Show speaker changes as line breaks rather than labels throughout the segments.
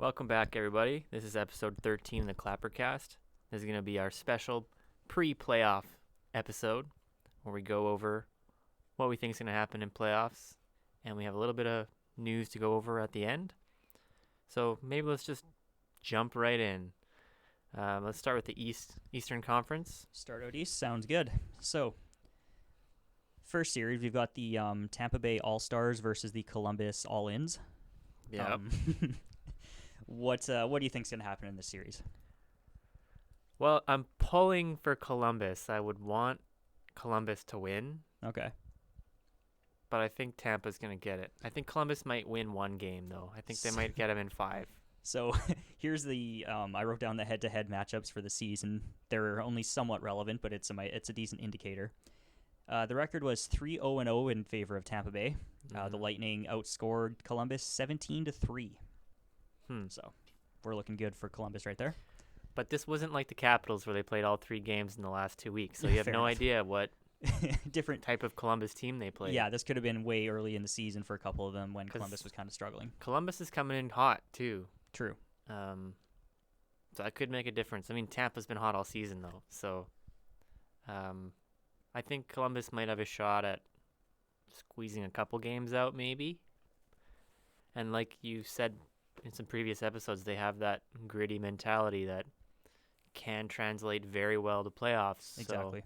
Welcome back, everybody. This is episode 13 of the Clappercast. This is going to be our special pre-playoff episode where we go over what we think is going to happen in playoffs, and we have a little bit of news to go over at the end. So maybe let's just jump right in. Let's start with the Eastern Conference.
Start out east. Sounds good. So, first series, we've got the Tampa Bay All-Stars versus the Columbus All-Ins.
Yeah.
What do you think's going to happen in this series?
Well, I'm pulling for Columbus. I would want Columbus to win.
Okay.
But I think Tampa's going to get it. I think Columbus might win one game, though. I think they might get them in 5.
So, here's the I wrote down the head-to-head matchups for the season. They're only somewhat relevant, but it's a decent indicator. The record was 3-0-0 in favor of Tampa Bay. The Lightning outscored Columbus 17-3. So, we're looking good for Columbus right there.
But this wasn't like the Capitals where they played all 3 games in the last 2 weeks. So you have no idea what
different
type of Columbus team they played.
Yeah, this could have been way early in the season for a couple of them when Columbus was kind of struggling.
Columbus is coming in hot, too.
True.
So that could make a difference. I mean, Tampa's been hot all season, though. So I think Columbus might have a shot at squeezing a couple games out, maybe. And like you said in some previous episodes, they have that gritty mentality that can translate very well to playoffs.
Exactly.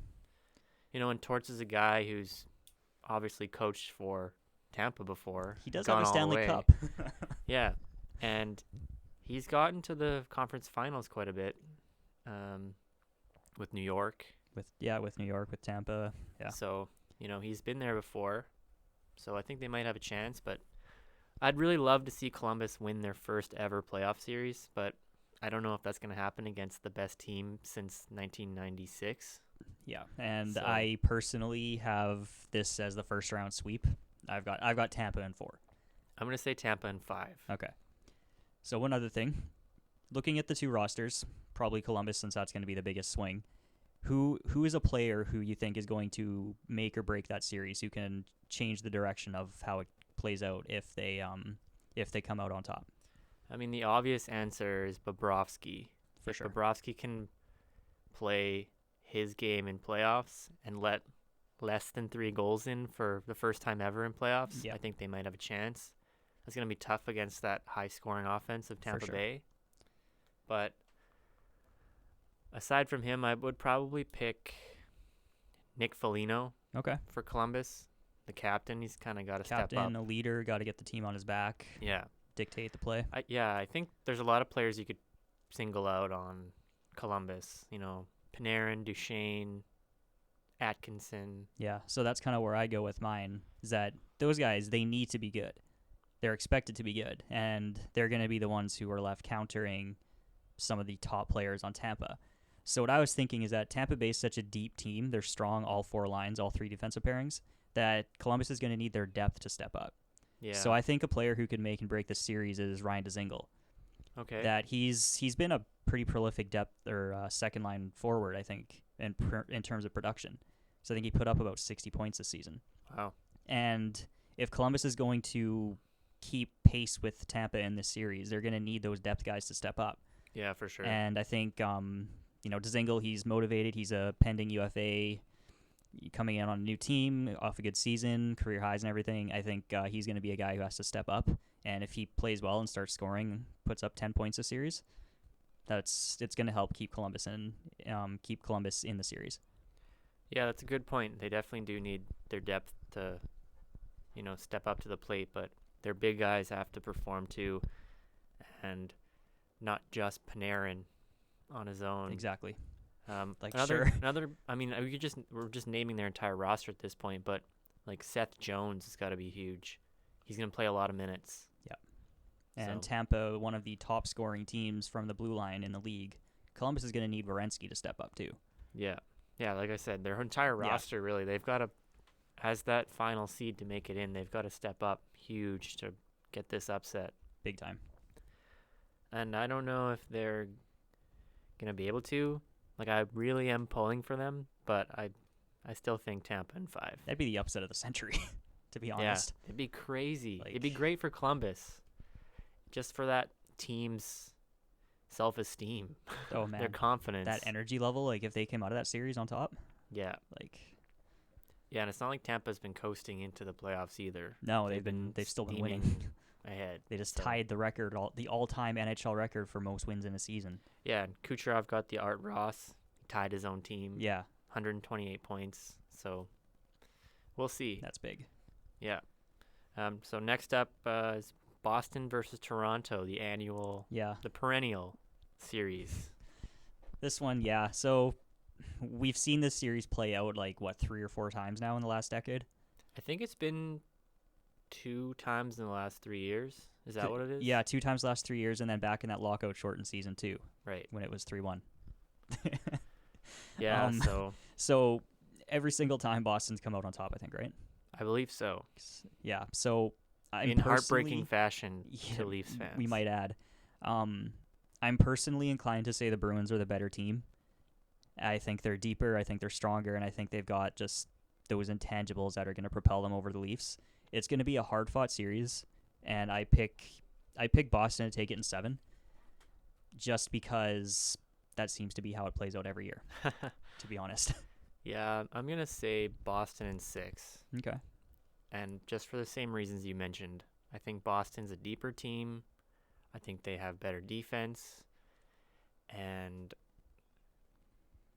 So, and Torts is a guy who's obviously coached for Tampa before.
He does have a Stanley Cup.
Yeah, and he's gotten to the conference finals quite a bit with New York.
With New York, with Tampa. Yeah.
So, he's been there before. So I think they might have a chance, but I'd really love to see Columbus win their first ever playoff series, but I don't know if that's going to happen against the best team since 1996.
Yeah, and so, I personally have this as the first round sweep. I've got Tampa in 4.
I'm going to say Tampa in 5.
Okay. So one other thing, looking at the 2 rosters, probably Columbus since that's going to be the biggest swing. Who is a player who you think is going to make or break that series? Who can change the direction of how it plays out if they come out on top?
I mean, the obvious answer is Bobrovsky.
For sure.
Bobrovsky can play his game in playoffs and let less than 3 goals in for the first time ever in playoffs.
Yep.
I think they might have a chance. It's going to be tough against that high-scoring offense of Tampa Bay. But aside from him, I would probably pick Nick Foligno.
Okay.
For Columbus, the captain. He's kind of got to step up.
Captain, a leader, got to get the team on his back.
Yeah.
Dictate the play.
I think there's a lot of players you could single out on Columbus. Panarin, Duchesne, Atkinson.
Yeah, so that's kind of where I go with mine, is that those guys, they need to be good. They're expected to be good, and they're going to be the ones who are left countering some of the top players on Tampa. So what I was thinking is that Tampa Bay is such a deep team. They're strong, all 4 lines, all 3 defensive pairings, that Columbus is going to need their depth to step up.
Yeah.
So I think a player who could make and break the series is Ryan Dzingel.
Okay.
That he's been a pretty prolific depth or second line forward, I think, in terms of production. So I think he put up about 60 points this season.
Wow. And
if Columbus is going to keep pace with Tampa in this series, they're going to need those depth guys to step up.
Yeah, for sure.
And I think Dzingel, he's motivated. He's a pending UFA, coming in on a new team, off a good season, career highs and everything. I think he's going to be a guy who has to step up. And if he plays well and starts scoring, puts up 10 points a series, it's going to help keep Columbus in the series.
Yeah, that's a good point. They definitely do need their depth to, step up to the plate, but their big guys have to perform too, and not just Panarin on his own.
Exactly.
We're just naming their entire roster at this point, but like Seth Jones has got to be huge. He's going to play a lot of minutes.
Yeah. And Tampa, one of the top scoring teams from the blue line in the league. Columbus is going to need Werenski to step up too.
Yeah. Yeah, like I said, their entire roster, really, they've got to, as that final seed to make it in, they've got to step up huge to get this upset.
Big time.
And I don't know if they're going to be able to. Like, I really am pulling for them, but I still think Tampa in 5.
That'd be the upset of the century, to be honest.
Yeah, it'd be crazy. It'd be great for Columbus, just for that team's self-esteem,
Oh
their
man,
confidence.
that energy level, like if they came out of that series on top,
Yeah.
like
Yeah, and it's not like Tampa's been coasting into the playoffs either.
no, they've still been winning.
steaming ahead.
They just
So,
tied the record, the all-time NHL record for most wins in a season.
yeah, and Kucherov got the Art Ross. He tied his own team.
Yeah,
128 points. So we'll see.
that's big.
Yeah. So next up is Boston versus Toronto, the perennial series.
This one, yeah. So we've seen this series play out like 3 or 4 times now in the last decade.
I think it's been 2 times in the last 3 years. Is that what it is?
Yeah, 2 times the last 3 years, and then back in that lockout shortened season 2.
Right.
When it was 3-1.
Yeah.
So every single time Boston's come out on top, I think, right?
I believe so.
Yeah. So
In heartbreaking fashion to Leafs fans.
we might add. I'm personally inclined to say the Bruins are the better team. I think they're deeper. I think they're stronger, and I think they've got just those intangibles that are going to propel them over the Leafs. It's going to be a hard-fought series, and I pick Boston to take it in 7, just because that seems to be how it plays out every year. To be honest.
Yeah, I'm gonna say Boston in 6.
Okay.
And just for the same reasons you mentioned, I think Boston's a deeper team. I think they have better defense, and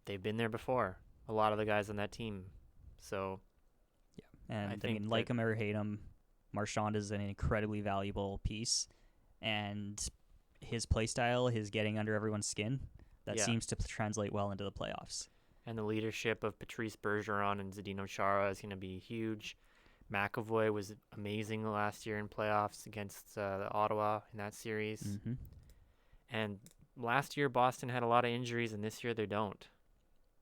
they've been there before. A lot of the guys on that team. So,
and
I think
like him or hate him, Marchand is an incredibly valuable piece, and his play style, his getting under everyone's skin, that seems to translate well into the playoffs.
And the leadership of Patrice Bergeron and Zdeno Chara is going to be huge. McAvoy was amazing last year in playoffs against Ottawa in that series.
Mm-hmm.
And last year, Boston had a lot of injuries, and this year they don't.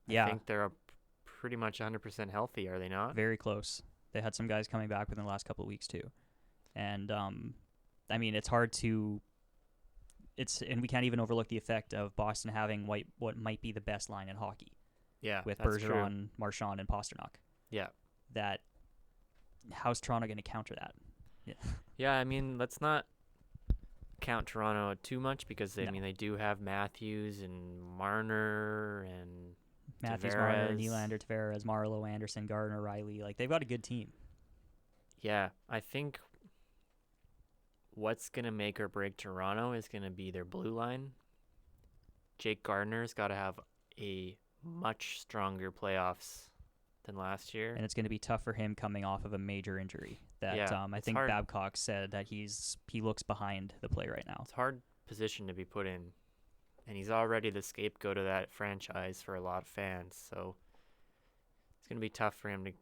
Yeah.
I think they're pretty much 100% healthy, are they not?
Very close. They had some guys coming back within the last couple of weeks, too. And, I mean, it's hard to... and we can't even overlook the effect of Boston having what might be the best line in hockey.
Yeah,
with
that's
Bergeron,
true.
Marchand, and Pasternak.
Yeah.
How's Toronto going to counter that? Yeah.
Yeah, I mean, let's not count Toronto too much because they do have Matthews and Marner and
Matthews,
Tavares.
Marner, Nylander, Tavares, Marleau, Anderson, Gardner, Riley. Like, they've got a good team.
Yeah, I think what's going to make or break Toronto is going to be their blue line. Jake Gardner's got to have a much stronger playoffs than last year.
And it's going to be tough for him coming off of a major injury. I think
hard.
Babcock said that he looks behind the play right now.
It's a hard position to be put in. And he's already the scapegoat of that franchise for a lot of fans. So it's going to be tough for him to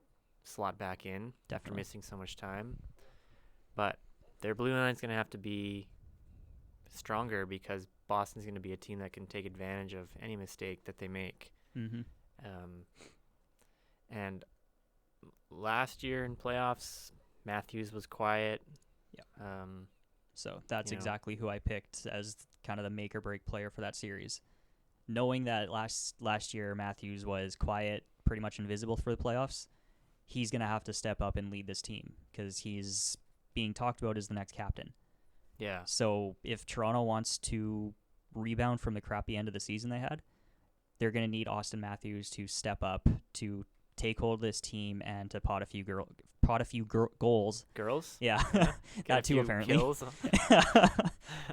slot back in after missing so much time. But their blue line's going to have to be stronger because Boston's going to be a team that can take advantage of any mistake that they make.
Mm-hmm.
And last year in playoffs, Matthews was quiet.
Yeah. So that's exactly who I picked as kind of the make or break player for that series. Knowing that last year Matthews was quiet, pretty much invisible for the playoffs, he's going to have to step up and lead this team because he's being talked about as the next captain.
Yeah.
So if Toronto wants to rebound from the crappy end of the season they had, they're going to need Austin Matthews to step up to take hold of this team and to pot a few goals.
Girls?
Yeah. That too, apparently.
Kills.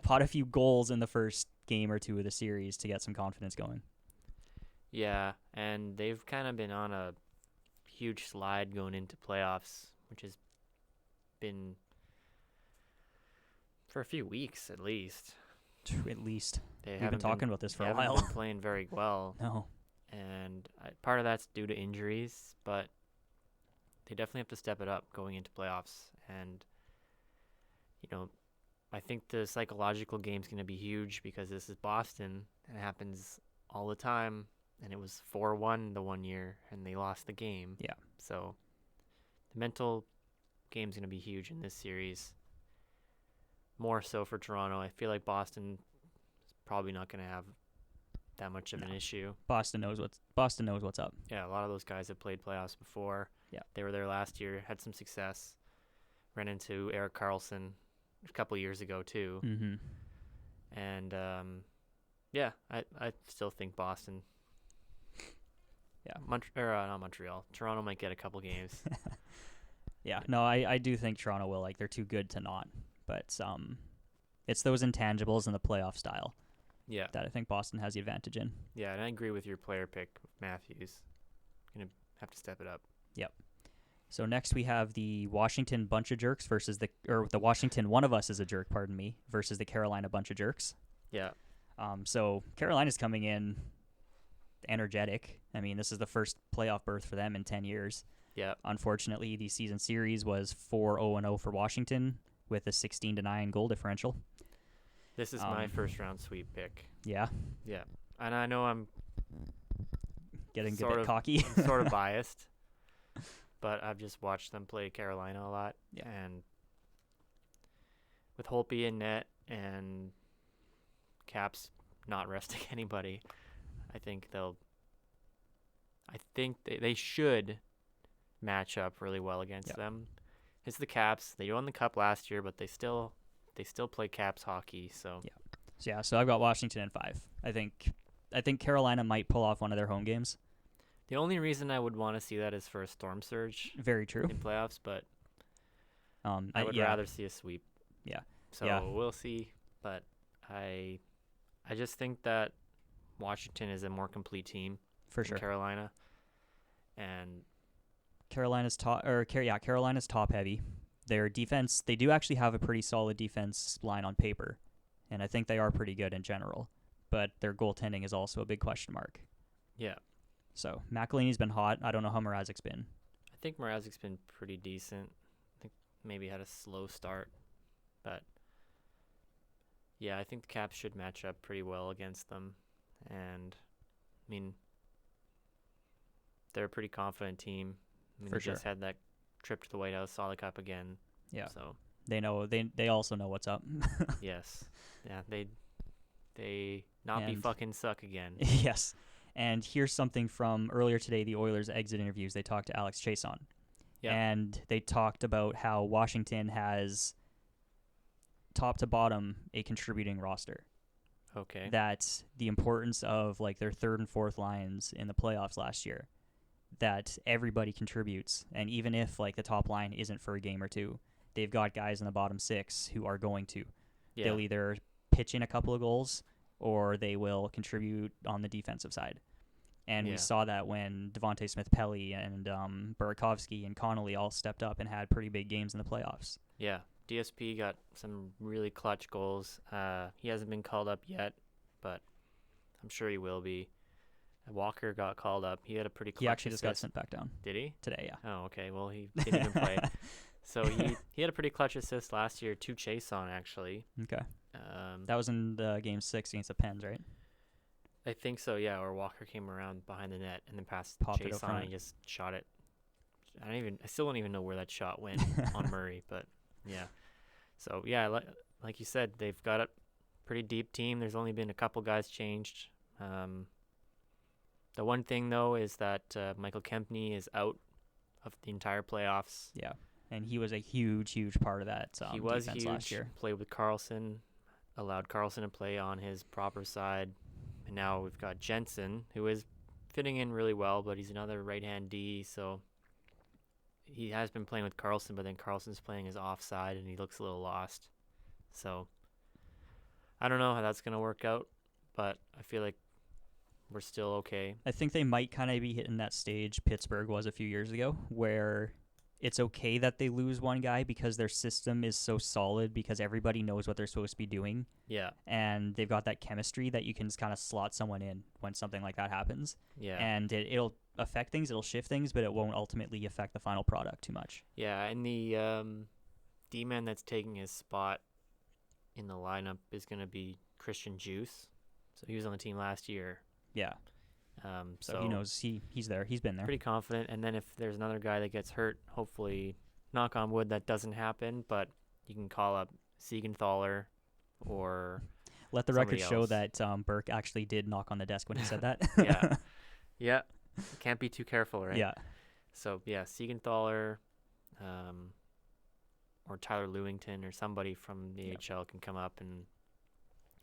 Pot a few goals in the first game or two of the series to get some confidence going.
Yeah, and they've kind of been on a huge slide going into playoffs, which has been for a few weeks at least.
At least.
We've
been talking about this for a while.
They haven't been playing very well.
No.
And part of that's due to injuries, but they definitely have to step it up going into playoffs. And, I think the psychological game's going to be huge because this is Boston, and it happens all the time. And it was 4-1 the one year, and they lost the game.
Yeah.
So the mental game's going to be huge in this series. More so for Toronto. I feel like Boston is probably not going to have that much of an issue.
Boston knows what's up.
Yeah, a lot of those guys have played playoffs before.
Yeah.
They were there last year, had some success. Ran into Erik Karlsson a couple years ago too.
Mm-hmm.
And yeah, I still think Boston.
Yeah.
Not Montreal. Toronto might get a couple games.
Yeah, no, I do think Toronto will. Like, they're too good to not. But it's those intangibles in the playoff style
Yeah.
that I think Boston has the advantage in.
Yeah, and I agree with your player pick, Matthews. Gonna have to step it up.
Yep. So next we have the Washington bunch of jerks versus the Washington one of us is a jerk, pardon me, versus the Carolina bunch of jerks.
Yeah.
So Carolina's coming in energetic. I mean, this is the first playoff berth for them in 10 years.
Yeah.
Unfortunately, the season series was 4-0-0 for Washington with a 16-9 goal differential.
This is my first round sweep pick.
Yeah.
Yeah. And I know I'm
getting a bit cocky.
I'm sort of biased, but I've just watched them play Carolina a lot.
Yeah.
And with Holtby in net and Caps not resting anybody, I think they should match up really well against them. It's the Caps. They won the Cup last year, but they still play Caps hockey. So
So I've got Washington in 5. I think Carolina might pull off one of their home games.
The only reason I would want to see that is for a storm surge.
Very true.
In playoffs, but I would rather see a sweep.
Yeah.
So we'll see, but I just think that Washington is a more complete team
for
than
sure.
Carolina, and
Carolina's top heavy. Their defense, they do actually have a pretty solid defense line on paper, and I think they are pretty good in general. But their goaltending is also a big question mark.
Yeah.
So McElhinney's been hot. I don't know how Mrazek's been.
I think Mrazek's been pretty decent. I think maybe had a slow start, but yeah, I think the Caps should match up pretty well against them, and I mean they're a pretty confident team. I mean,
For
they
sure.
just had that trip to the White House, saw the Cup again.
Yeah.
So
they also know what's up.
yes. Yeah. They not be fucking suck again.
Yes. And here's something from earlier today, the Oilers exit interviews. They talked to Alex Chason.
Yeah.
And they talked about how Washington has top to bottom a contributing roster.
Okay.
That the importance of like their third and fourth lines in the playoffs last year, that everybody contributes. And even if like the top line isn't for a game or two, they've got guys in the bottom 6 who are going to.
Yeah.
They'll either pitch in a couple of goals or they will contribute on the defensive side. And we saw that when Devontae Smith-Pelly and Burakovsky and Connolly all stepped up and had pretty big games in the playoffs.
Yeah. DSP got some really clutch goals. He hasn't been called up yet, but I'm sure he will be. Walker got called up. He had a pretty clutch
He actually
assist.
just got sent back down.
Did he?
Today, yeah.
Oh, okay. Well, he didn't even play. So he had a pretty clutch assist last year to Chason, actually.
Okay. That was in the game 6 against the Pens, right?
I think so, yeah. Or Walker came around behind the net and then passed
Popped it out
Chason
front.
and he just shot it. I still don't even know where that shot went on Murray, but yeah. So yeah, like you said, they've got a pretty deep team. There's only been a couple guys changed. The one thing though is that Michael Kempny is out of the entire playoffs.
Yeah, and he was a huge part of that
he was
defense
huge.
last year.
Played with Carlson, allowed Carlson to play on his proper side, and now we've got Jensen, who is fitting in really well, but he's another right-hand D, so he has been playing with Carlson, but then Carlson's playing his offside, and he looks a little lost. So I don't know how that's going to work out, but I feel like we're still okay.
I think they might kind of be hitting that stage Pittsburgh was a few years ago, where it's okay that they lose one guy because their system is so solid because everybody knows what they're supposed to be doing.
Yeah.
And they've got that chemistry that you can just kind of slot someone in when something like that happens.
Yeah.
And it'll affect things, it'll shift things, but it won't ultimately affect the final product too much.
Yeah, and the D-man that's taking his spot in the lineup is going to be Christian Juice. So he was on the team last year.
Yeah. So he knows he's there. He's been there.
Pretty confident. And then if there's another guy that gets hurt, hopefully, knock on wood, that doesn't happen. But you can call up Siegenthaler or
let the record
somebody
show
else.
that Burke actually did knock on the desk when he said that.
Yeah. Yeah. Can't be too careful, right?
Yeah.
So, yeah, Siegenthaler or Tyler Lewington or somebody from the AHL can come up and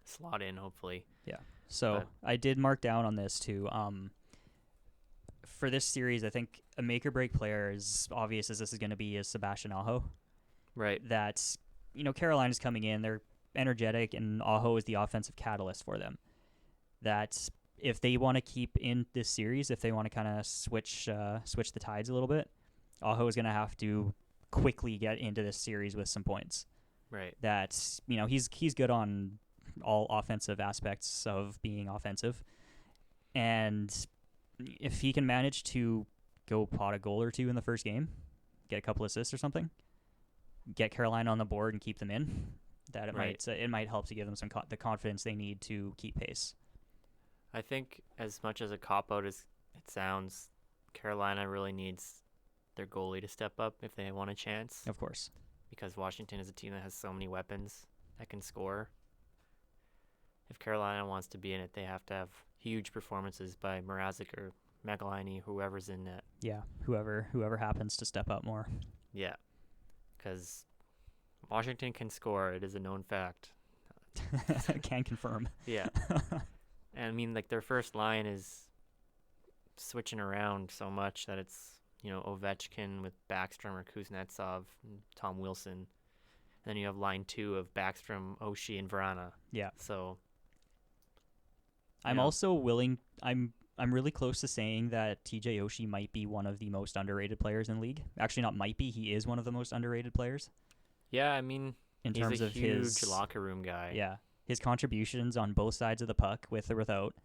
slot in, hopefully.
Yeah. So I did mark down on this too. For this series, I think a make or break player, as obvious as this is going to be, is Sebastian Aho.
Right.
That's, Carolina's coming in. They're energetic, and Aho is the offensive catalyst for them. That if they want to keep in this series, if they want to kind of switch the tides a little bit, Aho is going to have to quickly get into this series with some points.
Right.
That, he's good on all offensive aspects of being offensive. And if he can manage to go pot a goal or two in the first game, get a couple assists or something, get Carolina on the board and keep them in, that it might help to give them the confidence they need to keep pace.
I think as much as a cop-out as it sounds, Carolina really needs their goalie to step up if they want a chance.
Of course.
Because Washington is a team that has so many weapons that can score. If Carolina wants to be in it, they have to have huge performances by Mrazek or McElhinney, whoever's in net.
Yeah, whoever happens to step up more.
Yeah, because Washington can score. It is a known fact.
Can confirm.
Yeah. And I mean, like, their first line is switching around so much that it's, Ovechkin with Backstrom or Kuznetsov and Tom Wilson. And then you have line 2 of Backstrom, Oshie, and Vrana.
Yeah.
So
I'm also I'm really close to saying that TJ Oshie might be one of the most underrated players in the league. Actually, not might be. He is one of the most underrated players.
Yeah, I mean,
he's
terms
a
of huge locker room guy.
Yeah. His contributions on both sides of the puck, with or without,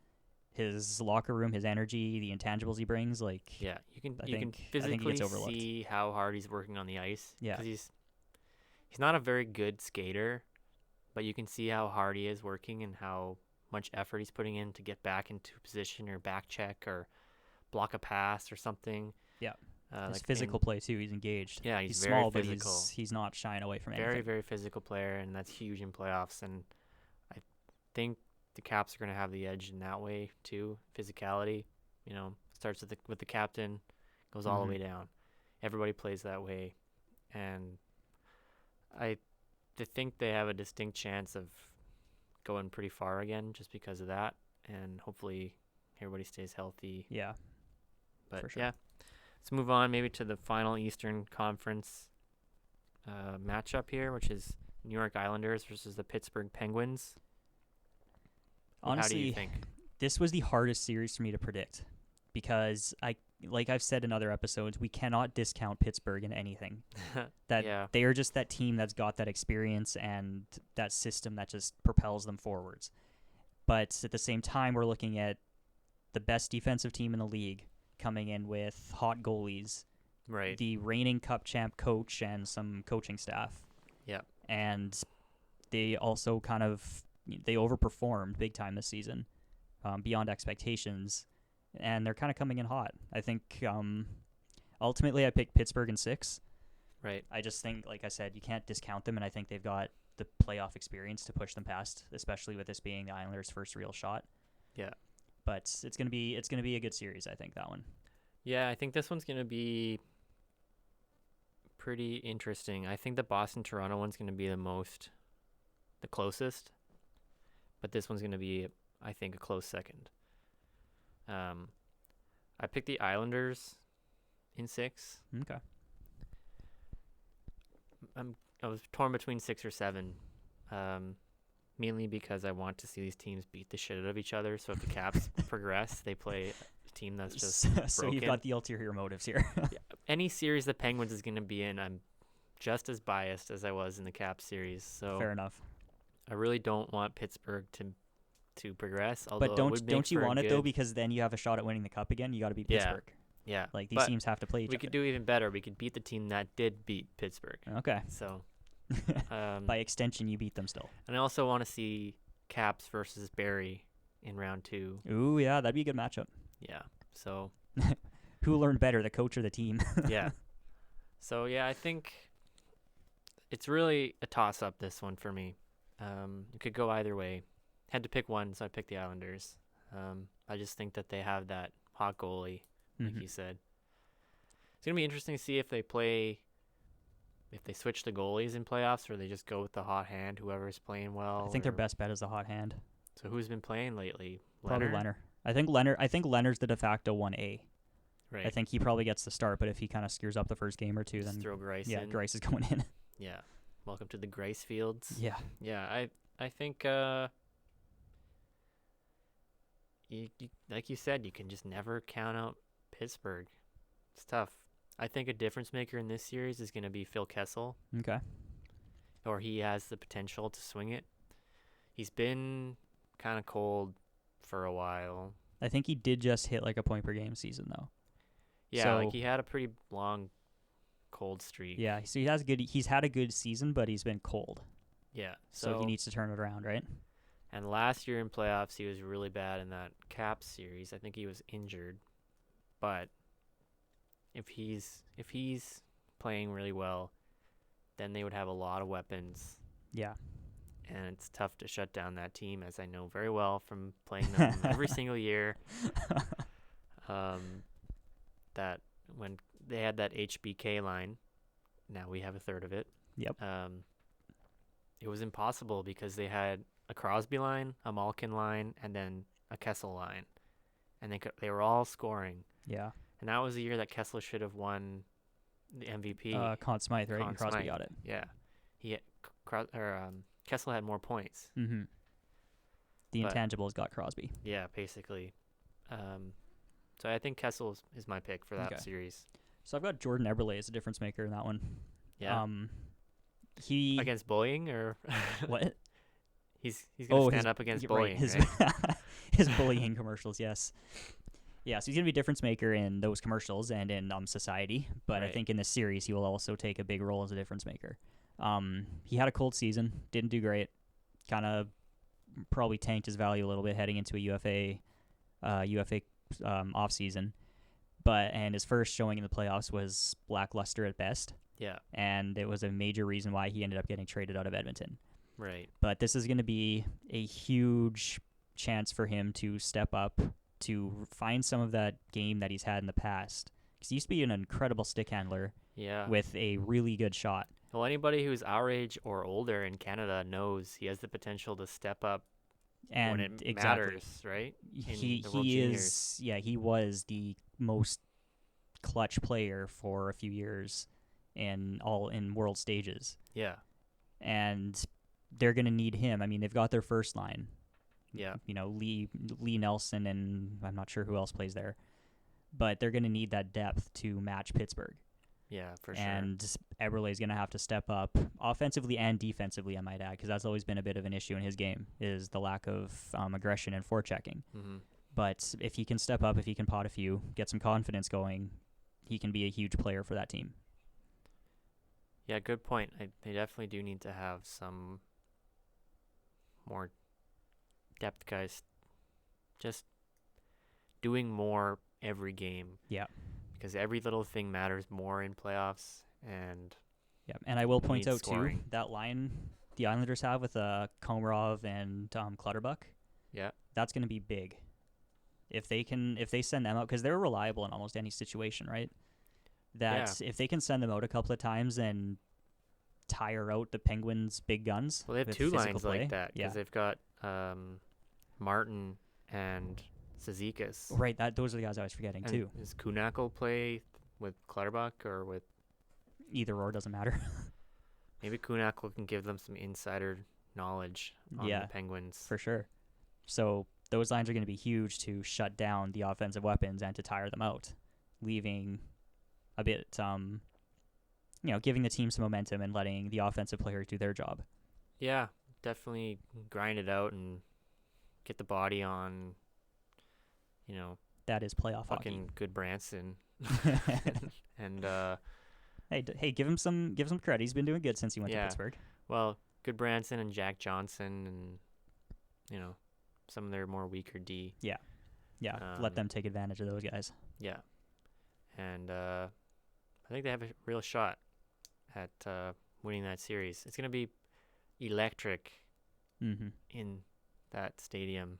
his locker room, his energy, the intangibles he brings,
yeah, you can
I
physically
think he gets overlooked.
see how hard he's working on the ice.
Yeah,
because he's not a very good skater, but you can see how hard he is working and how much effort he's putting in to get back into position or back check or block a pass or something.
Yeah, his physical play too. He's engaged.
Yeah,
he's
very
small,
physical.
But he's not shying away from anything.
Very, very physical player, and that's huge in playoffs. And I think the Caps are going to have the edge in that way too. Physicality, starts with the captain, goes all the way down. Everybody plays that way, and I think they have a distinct chance of going pretty far again just because of that, and hopefully everybody stays healthy.
Yeah,
but
for sure.
Yeah, let's move on maybe to the final Eastern Conference matchup here, which is New York Islanders versus the Pittsburgh Penguins.
Honestly,
how do you think?
This was the hardest series for me to predict because like I've said in other episodes, we cannot discount Pittsburgh in anything. They are just that team that's got that experience and that system that just propels them forwards. But at the same time, we're looking at the best defensive team in the league coming in with hot goalies,
right?
The reigning Cup champ coach and some coaching staff.
Yeah,
and they also they overperformed big time this season, beyond expectations. And they're kind of coming in hot. I think ultimately I picked Pittsburgh in 6.
Right.
I just think, like I said, you can't discount them, and I think they've got the playoff experience to push them past, especially with this being the Islanders' first real shot.
Yeah.
But it's gonna be a good series, I think, that one.
Yeah, I think this one's gonna be pretty interesting. I think the Boston-Toronto one's gonna be the closest, but this one's gonna be, I think, a close second. I picked the Islanders in 6.
Okay.
I was torn between 6 or 7, mainly because I want to see these teams beat the shit out of each other. So if the Caps progress, they play a team that's just broken.
So you've got the ulterior motives here.
Yeah. Any series the Penguins is going to be in, I'm just as biased as I was in the Caps series. So
fair enough.
I really don't want Pittsburgh to progress. But
don't you want it though, because then you have a shot at winning the Cup again. You got to beat Pittsburgh.
Yeah.
Like these teams have to play each other.
We could do even better. We could beat the team that did beat Pittsburgh.
Okay.
So
by extension, you beat them still.
And I also want to see Caps versus Barrie in round 2.
Ooh, yeah, that'd be a good matchup.
Yeah. So
who learned better, the coach or the team?
Yeah. So yeah, I think it's really a toss-up, this one for me. It could go either way. Had to pick one, so I picked the Islanders. I just think that they have that hot goalie, like you said. It's going to be interesting to see if they play if they switch the goalies in playoffs, or they just go with the hot hand, whoever's playing well.
I think their
or-
best bet is the hot hand.
So who's been playing lately?
Probably Leonard. I think Leonard's the de facto 1A.
Right.
I think he probably gets the start, but if he kind of screws up the first game or two,
Just
then
throw Grice
yeah,
in.
Grice is going in.
Yeah. Welcome to the Grice Fields.
Yeah.
Yeah, I think you like you said, you can just never count out Pittsburgh. It's tough. I think a difference maker in this series is going to be Phil Kessel,
Okay.
or he has the potential to swing it. He's been kind of cold for a while.
I think he did just hit like a point per game season though.
Yeah, like
So-
he had a pretty long cold streak.
Yeah, so he's had a good season, but he's been cold.
Yeah.
So he needs to turn it around, right?
And last year in playoffs, he was really bad in that Caps series. I think he was injured. But if he's playing really well, then they would have a lot of weapons,
Yeah.
and it's tough to shut down that team, as I know very well from playing them every single year. That when they had that HBK line, now we have a third of it.
Yep.
It was impossible because they had a Crosby line, a Malkin line, and then a Kessel line, and they were all scoring.
Yeah.
And that was the year that Kessel should have won the MVP.
Conn Smythe, right?
Conn
And Crosby
Smythe.
got it.
Yeah, he had, Kessel had more points.
Mm-hmm. The
But-
intangibles got Crosby.
Yeah, basically. So I think Kessel is my pick for that
Okay.
series.
So I've got Jordan Eberle as a difference maker in that one.
Yeah,
He
against bullying, or
what?
he's gonna stand
his-
up against
right,
bullying,
his
right?
his bullying commercials, yes. Yeah, so he's gonna be a difference maker in those commercials and in society. But I
Right.
think in this series he will also take a big role as a difference maker. He had a cold season, didn't do great, kind of probably tanked his value a little bit heading into a UFA off season. And his first showing in the playoffs was lackluster at best,
Yeah,
and it was a major reason why he ended up getting traded out of Edmonton.
right.
But this is going to be a huge chance for him to step up, to find some of that game that he's had in the past. Because he used to be an incredible stick handler
Yeah.
with a really good shot.
Well, anybody who's our age or older in Canada knows he has the potential to step up
And
when it
exactly,
matters, right?
he
the World
he
Juniors.
is he was the most clutch player for a few years in world stages,
Yeah,
and they're going to need him. I mean, they've got their first line.
yeah,
Lee Nelson, and I'm not sure who else plays there, but they're going to need that depth to match Pittsburgh.
yeah, for sure.
And Eberle is going to have to step up offensively and defensively, I might add, because that's always been a bit of an issue in his game, is the lack of aggression and forechecking.
Mm-hmm.
But if he can step up, if he can pot a few, get some confidence going, he can be a huge player for that team.
Yeah, good point. They definitely do need to have some more depth guys, just doing more every game.
Yeah.
Because every little thing matters more in playoffs, and
Yeah, and I will point
Needs
out
scoring.
too that line the Islanders have with Komarov and Clutterbuck.
yeah,
That's going to be big. If they send them out, because they're reliable in almost any situation, right? If they can send them out a couple of times and tire out the Penguins' big guns.
well, they have
with
two
physical
lines
play.
like that because
Yeah,
they've got Martin and Cizikas.
right. Those are the guys I was forgetting
And
too.
does Kunakl play with Clutterbuck or with
Either or doesn't matter.
maybe Kunakl can give them some insider knowledge on
Yeah,
the Penguins?
For sure. So those lines are going to be huge to shut down the offensive weapons and to tire them out, leaving a bit, giving the team some momentum and letting the offensive players do their job.
Yeah, definitely grind it out and get the body on,
That is playoff
fucking good Branson.
hockey.
And
Hey, give him some credit. He's been doing good since he went to
Yeah.
Pittsburgh.
well, good Branson and Jack Johnson and some of their more weaker D.
Yeah, let them take advantage of those guys.
Yeah, and I think they have a real shot at winning that series. It's gonna be electric
Mm-hmm.
in that stadium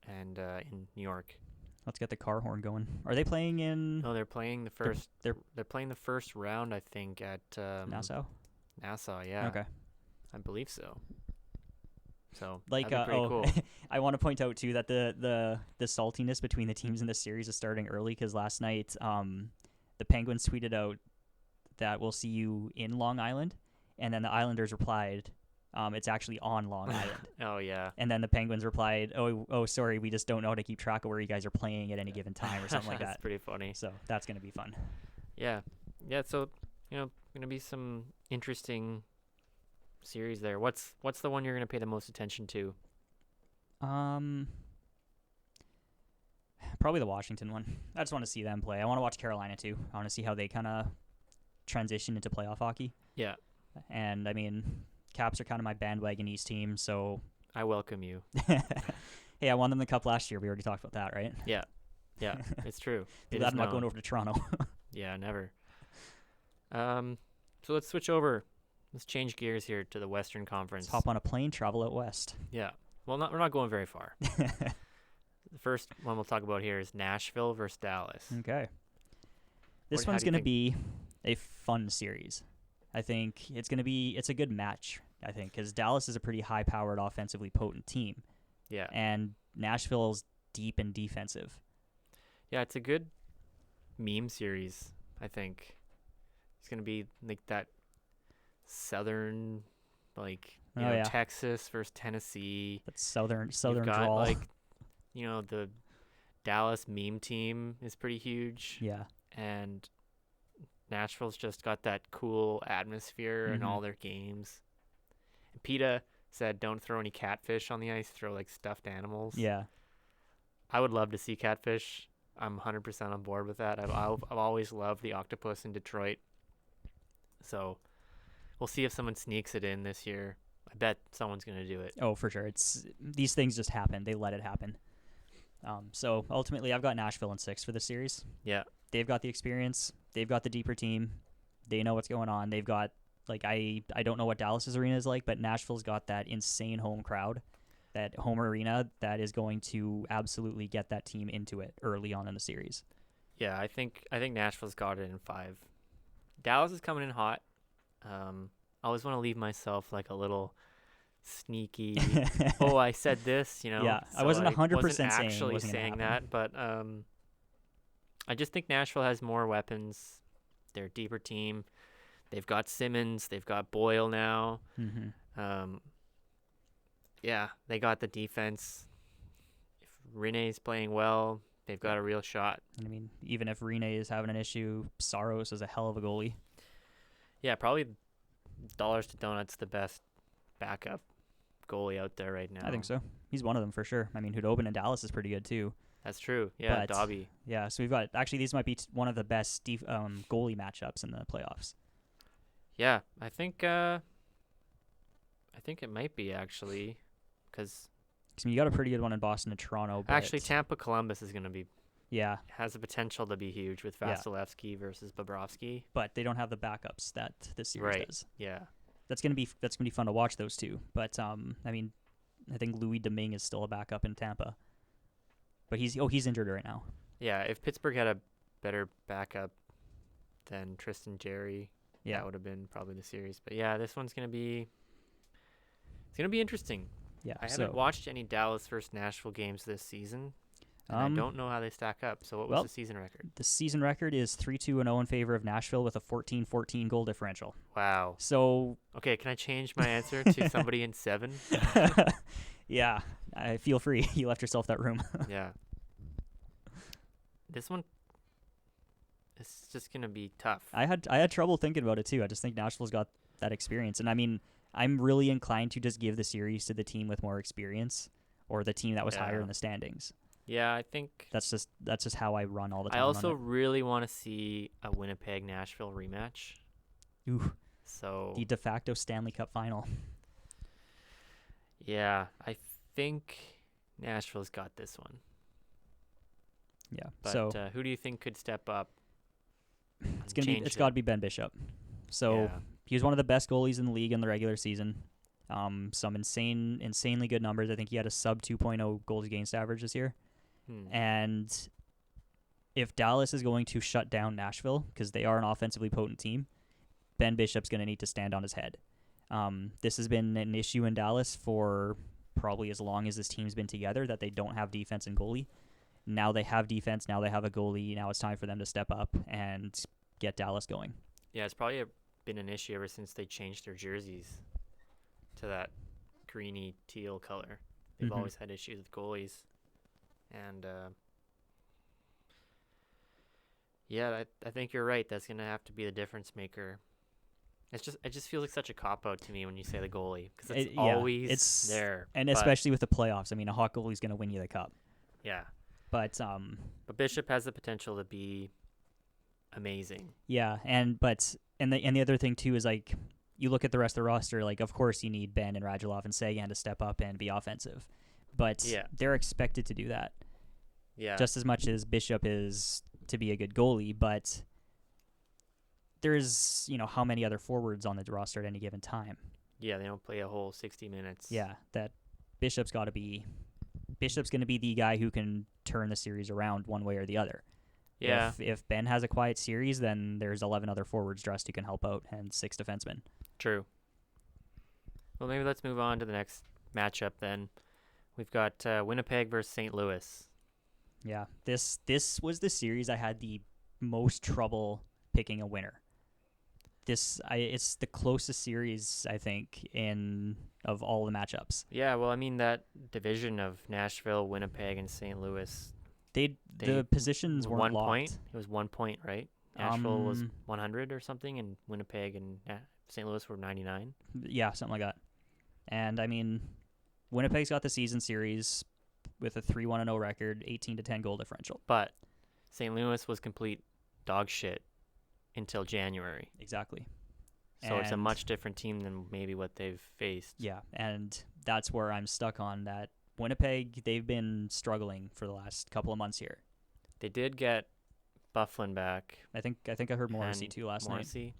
and in New York.
Let's get the car horn going. Are they playing in
No, they're playing the
They're-
first.
they're-
They're playing the first round, I think, at
Nassau?
Nassau. Yeah,
Okay.
I believe so. So
Like,
that'd be pretty cool.
I want to point out too that the saltiness between the teams in this series is starting early because last night, the Penguins tweeted out that we'll see you in Long Island, and then the Islanders replied, it's actually on Long Island.
Oh yeah.
And then the Penguins replied, oh, sorry, we just don't know how to keep track of where you guys are playing at any given time or something like
That's
that.
pretty funny.
So that's gonna be fun.
Yeah, yeah. So gonna be some interesting series there. What's the one you're gonna pay the most attention to?
Probably the Washington one. I just want to see them play. I want to watch Carolina too. I want to see how they kind of transition into playoff hockey.
Yeah,
And I mean, Caps are kind of my bandwagon East team, so
I welcome you.
hey, I won them the cup last year. We already talked about that, right?
Yeah, it's true.
Too
It
bad
is
I'm not
known.
going over to Toronto.
Yeah, never. So let's switch over. Let's change gears here to the Western Conference.
Let's hop on a plane, travel out west.
Yeah. Well, we're not going very far. The first one we'll talk about here is Nashville versus Dallas.
Okay. This
How
one's
do you
going to
think-
be a fun series. I think it's a good match, I think, because Dallas is a pretty high-powered, offensively potent team,
Yeah.
and Nashville's deep and defensive.
Yeah, it's a good meme series, I think. It's going to be like that southern, like,
Oh, yeah.
Texas versus Tennessee.
That's southern
You've got,
drawl.
like, the Dallas meme team is pretty huge.
Yeah.
And Nashville's just got that cool atmosphere in
Mhm.
all their games. And PETA said don't throw any catfish on the ice, throw like stuffed animals.
Yeah.
I would love to see catfish. I'm 100% on board with that. I've always loved the octopus in Detroit. So we'll see if someone sneaks it in this year. I bet someone's going to do it.
Oh, for sure. These things just happen. They let it happen. So ultimately, I've got Nashville in 6 for this series.
Yeah.
They've got the experience. They've got the deeper team. They know what's going on. They've got, like, I don't know what Dallas's arena is like, but Nashville's got that insane home crowd, that home arena that is going to absolutely get that team into it early on in the series.
Yeah, I think Nashville's got it in 5. Dallas is coming in hot. I always want to leave myself like a little sneaky. Oh, I said this,
Yeah, I
so
wasn't 100%
wasn't
saying it
actually
wasn't gonna
saying
happen.
that, but I just think Nashville has more weapons. They're a deeper team. They've got Simmons. They've got Boyle now.
Mm-hmm.
Yeah, they got the defense. If Rene's playing well, they've got a real shot.
I mean, even if Rene is having an issue, Saros is a hell of a goalie.
Yeah, probably dollars to donuts the best backup goalie out there right now.
I think so. He's one of them for sure. I mean, Hudobin in Dallas is pretty good too.
That's true. Yeah,
But-
Dobby.
Yeah, so we've got actually these might be one of the best goalie matchups in the playoffs.
Yeah, I think it might be actually, because
So you got a pretty good one in Boston and Toronto. But
actually Tampa Columbus is going to be
yeah,
has the potential to be huge with
Yeah.
Vasilevsky versus Bobrovsky.
but they don't have the backups that this series
Right.
does.
Yeah,
That's gonna be fun to watch those two. But I mean, I think Louis Domingue is still a backup in Tampa, but he's injured right now.
yeah. If Pittsburgh had a better backup than Tristan Jarry,
Yeah,
that would have been probably the series. But yeah, this one's gonna be interesting.
yeah.
I haven't watched any Dallas versus Nashville games this season, and I don't know how they stack up. So what was
well,
the season record?
The season record is 3-2-0 in favor of Nashville with a 14-14 goal differential.
Wow.
So
Okay, can I change my answer to somebody in 7?
yeah, I feel free. You left yourself that room.
Yeah. This one is just gonna be tough.
I had trouble thinking about it too. I just think Nashville's got that experience, and I mean, I'm really inclined to just give the series to the team with more experience or the team that was higher
Yeah.
in the standings.
Yeah, I think
That's just how I run all the time.
I
on
also
it.
really want to see a Winnipeg Nashville rematch.
Ooh,
So
the de facto Stanley Cup final.
yeah, I think Nashville's got this one.
Yeah.
But
so
who do you think could step up?
it's got to be Ben Bishop. So
Yeah.
he was one of the best goalies in the league in the regular season. Some insanely good numbers. I think he had a sub 2.0 goals against average this year.
Hmm.
And if Dallas is going to shut down Nashville, because they are an offensively potent team, Ben Bishop's going to need to stand on his head. This has been an issue in Dallas for probably as long as this team's been together, that they don't have defense and goalie. Now they have defense. Now they have a goalie. Now it's time for them to step up and get Dallas going.
Yeah, it's probably been an issue ever since they changed their jerseys to that greeny teal color. They've always had issues with goalies. And, yeah, I think you're right. That's going to have to be the difference maker. It just feels like such a cop-out to me when you say the goalie, because it's always there.
And especially with the playoffs. I mean, a hot goalie's going to win you the cup.
Yeah.
But
Bishop has the potential to be amazing.
Yeah, and the other thing too is, like, you look at the rest of the roster, like, of course you need Ben and Radulov and Sagan to step up and be offensive. But they're expected to do that.
Yeah.
Just as much as Bishop is to be a good goalie, but there's, how many other forwards on the roster at any given time.
Yeah, they don't play a whole 60 minutes.
Yeah, that Bishop's going to be the guy who can turn the series around one way or the other.
Yeah.
If Ben has a quiet series, then there's 11 other forwards dressed who can help out and 6 defensemen.
True. Well, maybe let's move on to the next matchup then. We've got Winnipeg versus St. Louis.
Yeah, this was the series I had the most trouble picking a winner. It's the closest series, I think, of all the matchups.
Yeah, well, I mean, that division of Nashville, Winnipeg, and St. Louis,
the positions weren't
1
locked.
point. It was 1 point, right? Nashville was 100 or something, and Winnipeg and St. Louis were 99.
Yeah, something like that. And, I mean, Winnipeg's got the season series with a 3-1-0 record, 18-10 goal differential.
But St. Louis was complete dog shit until January.
Exactly.
So it's a much different team than maybe what they've faced.
Yeah, and that's where I'm stuck on that. Winnipeg, they've been struggling for the last couple of months here.
They did get Bufflin back.
I think I heard Morrissey too last night.
Morrissey.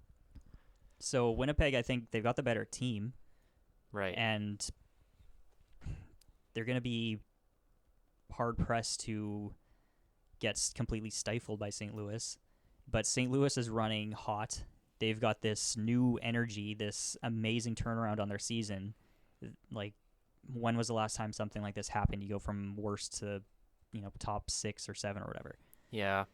So Winnipeg, I think they've got the better team.
Right.
And they're going to be hard-pressed to get completely stifled by St. Louis. But St. Louis is running hot. They've got this new energy, this amazing turnaround on their season. Like, when was the last time something like this happened? You go from worst to, top 6 or 7 or whatever.
Yeah.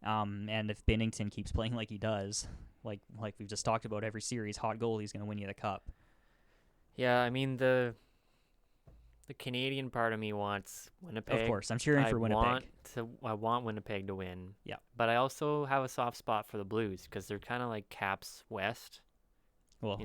And if Binnington keeps playing like he does, like we've just talked about, every series, hot goalie's going to win you the cup.
Yeah, I mean, the Canadian part of me wants Winnipeg.
Of course, I'm cheering for Winnipeg.
I want Winnipeg to win.
Yeah.
But I also have a soft spot for the Blues because they're kind of like Caps West.
Well,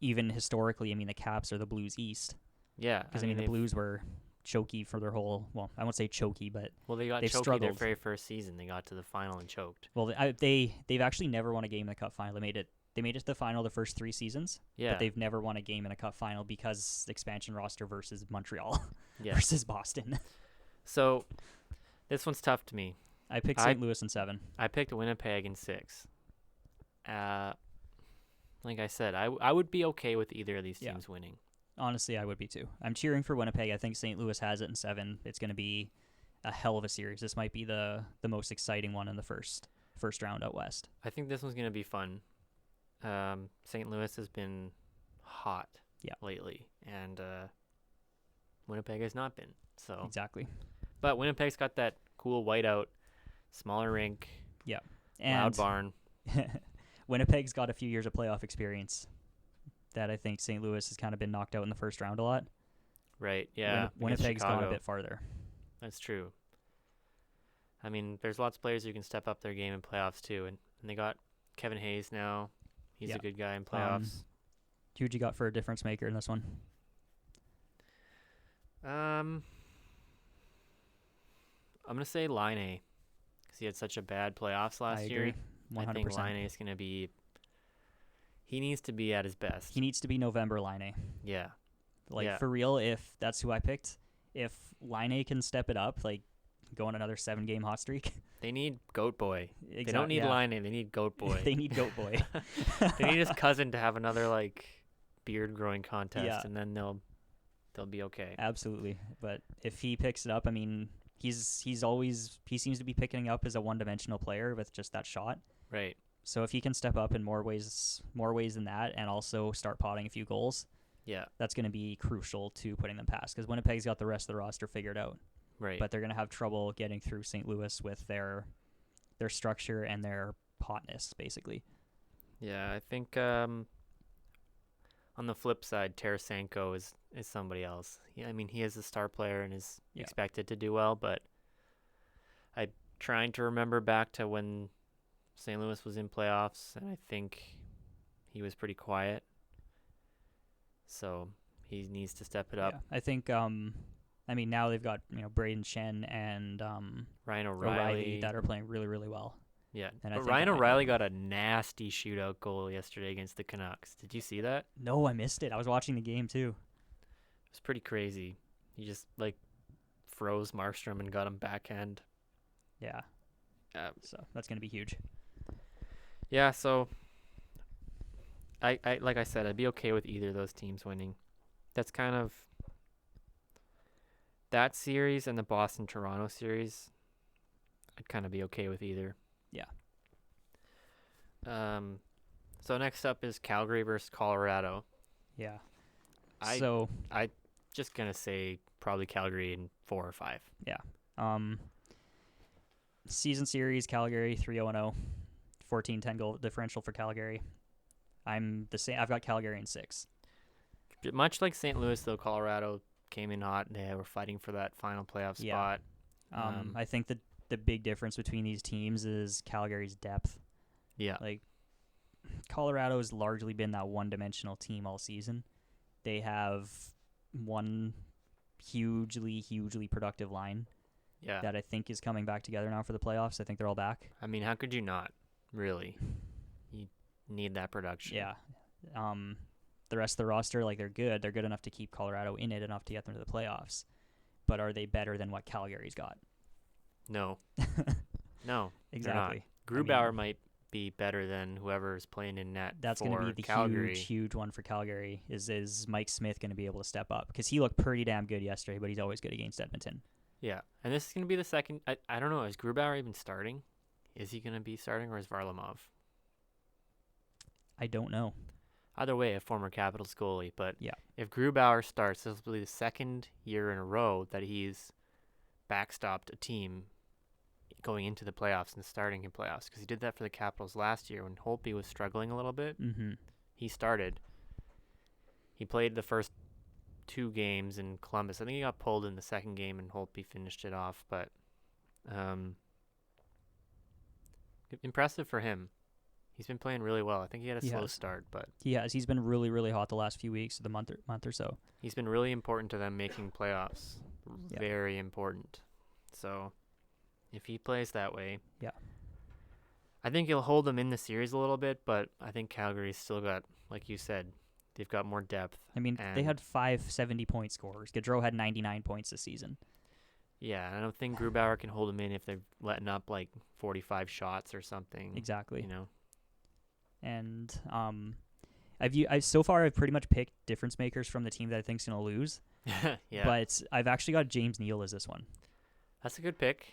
even historically, I mean, the Caps are the Blues East.
Yeah.
Because, the Blues were choky for their whole, well, I won't say choky, but
they got
they've
choky
struggled.
their very first season. They got to the final and choked.
Well, they've actually never won a game in the Cup final. They made it to the final the first 3 seasons.
Yeah.
But they've never won a game in a Cup final because expansion roster versus Montreal
yeah.
versus Boston.
So this one's tough to me.
I picked St. Louis in 7.
I picked Winnipeg in 6. Like I said, I would be okay with either of these teams winning.
Honestly, I would be too. I'm cheering for Winnipeg. I think St. Louis has it in 7. It's going to be a hell of a series. This might be the most exciting one in the first round out west.
I think this one's going to be fun. St. Louis has been hot lately, and Winnipeg has not been. So
exactly.
But Winnipeg's got that cool whiteout, smaller rink, loud barn.
Winnipeg's got a few years of playoff experience that I think St. Louis has kind of been knocked out in the first round a lot.
Right, yeah.
Winnipeg's gone a bit farther.
That's true. I mean, there's lots of players who can step up their game in playoffs too, and they got Kevin Hayes now. He's a good guy in playoffs.
Who'd you got for a difference maker in this one?
I'm going to say Laine, because he had such a bad playoffs last year.
I agree, 100%.
I think Laine is going to be... He needs to be at his best.
He needs to be November Laine.
Yeah.
For real, if that's who I picked, if Laine can step it up, go on another 7-game hot streak.
They need Goat Boy. They don't need Laine. They need Goat Boy.
They need Goat Boy.
They need his cousin to have another beard growing contest, and then they'll be okay.
Absolutely. But if he picks it up, I mean, he seems to be picking up as a one-dimensional player with just that shot.
Right.
So if he can step up in more ways than that, and also start potting a few goals,
Yeah.
that's going to be crucial to putting them past. Because Winnipeg's got the rest of the roster figured out,
Right.
but they're going to have trouble getting through St. Louis with their structure and their hotness, basically.
Yeah, I think on the flip side, Tarasenko is somebody else. I mean, he is a star player and is expected to do well, but I'm trying to remember back to when St. Louis was in playoffs, and I think he was pretty quiet. So he needs to step it up.
Yeah, I think. I mean, now they've got Braden Shen and
Ryan O'Reilly
that are playing really, really well.
Yeah,
And
but Ryan O'Reilly got a nasty shootout goal yesterday against the Canucks. Did you see that?
No, I missed it. I was watching the game too.
It was pretty crazy. He just froze Markstrom and got him backhand.
Yeah. So that's gonna be huge.
Yeah. So I like I said, I'd be okay with either of those teams winning. That's kind of that series and the Boston-Toronto series. I'd kind of be okay with either.
Yeah.
So next up is Calgary versus Colorado.
Yeah.
I just gonna say probably Calgary in 4 or 5.
Yeah. Season series Calgary 3-0-0, 14-10 goal differential for Calgary. I'm the same. I've got Calgary in 6.
Much like St. Louis, though, Colorado came in hot. They were fighting for that final playoff spot.
I think the big difference between these teams is Calgary's depth.
Yeah.
Colorado's largely been that one-dimensional team all season. They have one hugely, hugely productive line that I think is coming back together now for the playoffs. I think they're all back.
I mean, how could you not, really? You need that production.
Yeah. The rest of the roster, they're good. They're good enough to keep Colorado in it enough to get them to the playoffs. But are they better than what Calgary's got?
No. No.
Exactly.
Grubauer might be better than whoever is playing in net.
That's going to be the
Calgary.
huge one for Calgary. Is Mike Smith going to be able to step up? Because he looked pretty damn good yesterday, but he's always good against Edmonton.
Yeah, and this is going to be the second. I don't know. Is Grubauer even starting? Is he going to be starting, or is Varlamov?
I don't know.
Either way, a former Capitals goalie. But
yeah,
if Grubauer starts, this will be the second year in a row that he's backstopped a team going into the playoffs and starting in playoffs, because he did that for the Capitals last year when Holtby was struggling a little bit.
Mm-hmm.
He started. He played the first 2 games in Columbus. I think he got pulled in the second game and Holtby finished it off, but impressive for him. He's been playing really well. I think he had a slow start, but
he has. He's been really, really hot the last few weeks, the month or so.
He's been really important to them making playoffs. Yeah. Very important. So if he plays that way, I think he'll hold them in the series a little bit, but I think Calgary's still got, like you said, they've got more depth.
I mean, they had 5 70-point scorers. Gaudreau had 99 points this season.
Yeah, I don't think Grubauer can hold them in if they're letting up 45 shots or something.
Exactly.
And
so far I've pretty much picked difference makers from the team that I think's gonna lose.
Yeah.
But I've actually got James Neal as this one.
That's a good pick.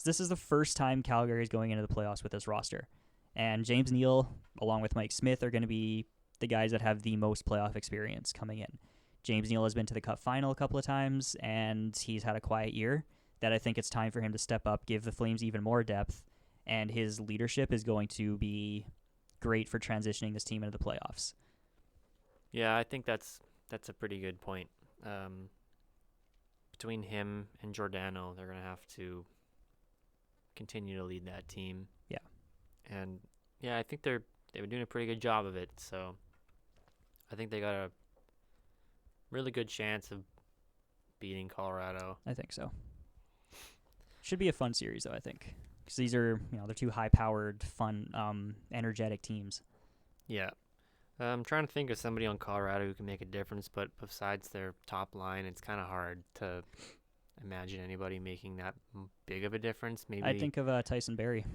This is the first time Calgary is going into the playoffs with this roster, and James Neal, along with Mike Smith, are going to be the guys that have the most playoff experience coming in. James Neal has been to the Cup final a couple of times, and he's had a quiet year. That I think it's time for him to step up, give the Flames even more depth, and his leadership is going to be great for transitioning this team into the playoffs.
Yeah, I think that's a pretty good point. Between him and Giordano, they're going to have to continue to lead that team.
Yeah.
And I think they've been doing a pretty good job of it. So I think they got a really good chance of beating Colorado.
I think so. Should be a fun series, though, I think. Because these are, they're 2 high-powered, fun, energetic teams.
Yeah. I'm trying to think of somebody on Colorado who can make a difference, but besides their top line, it's kind of hard to imagine anybody making that big of a difference. Maybe
I think of Tyson Barrie.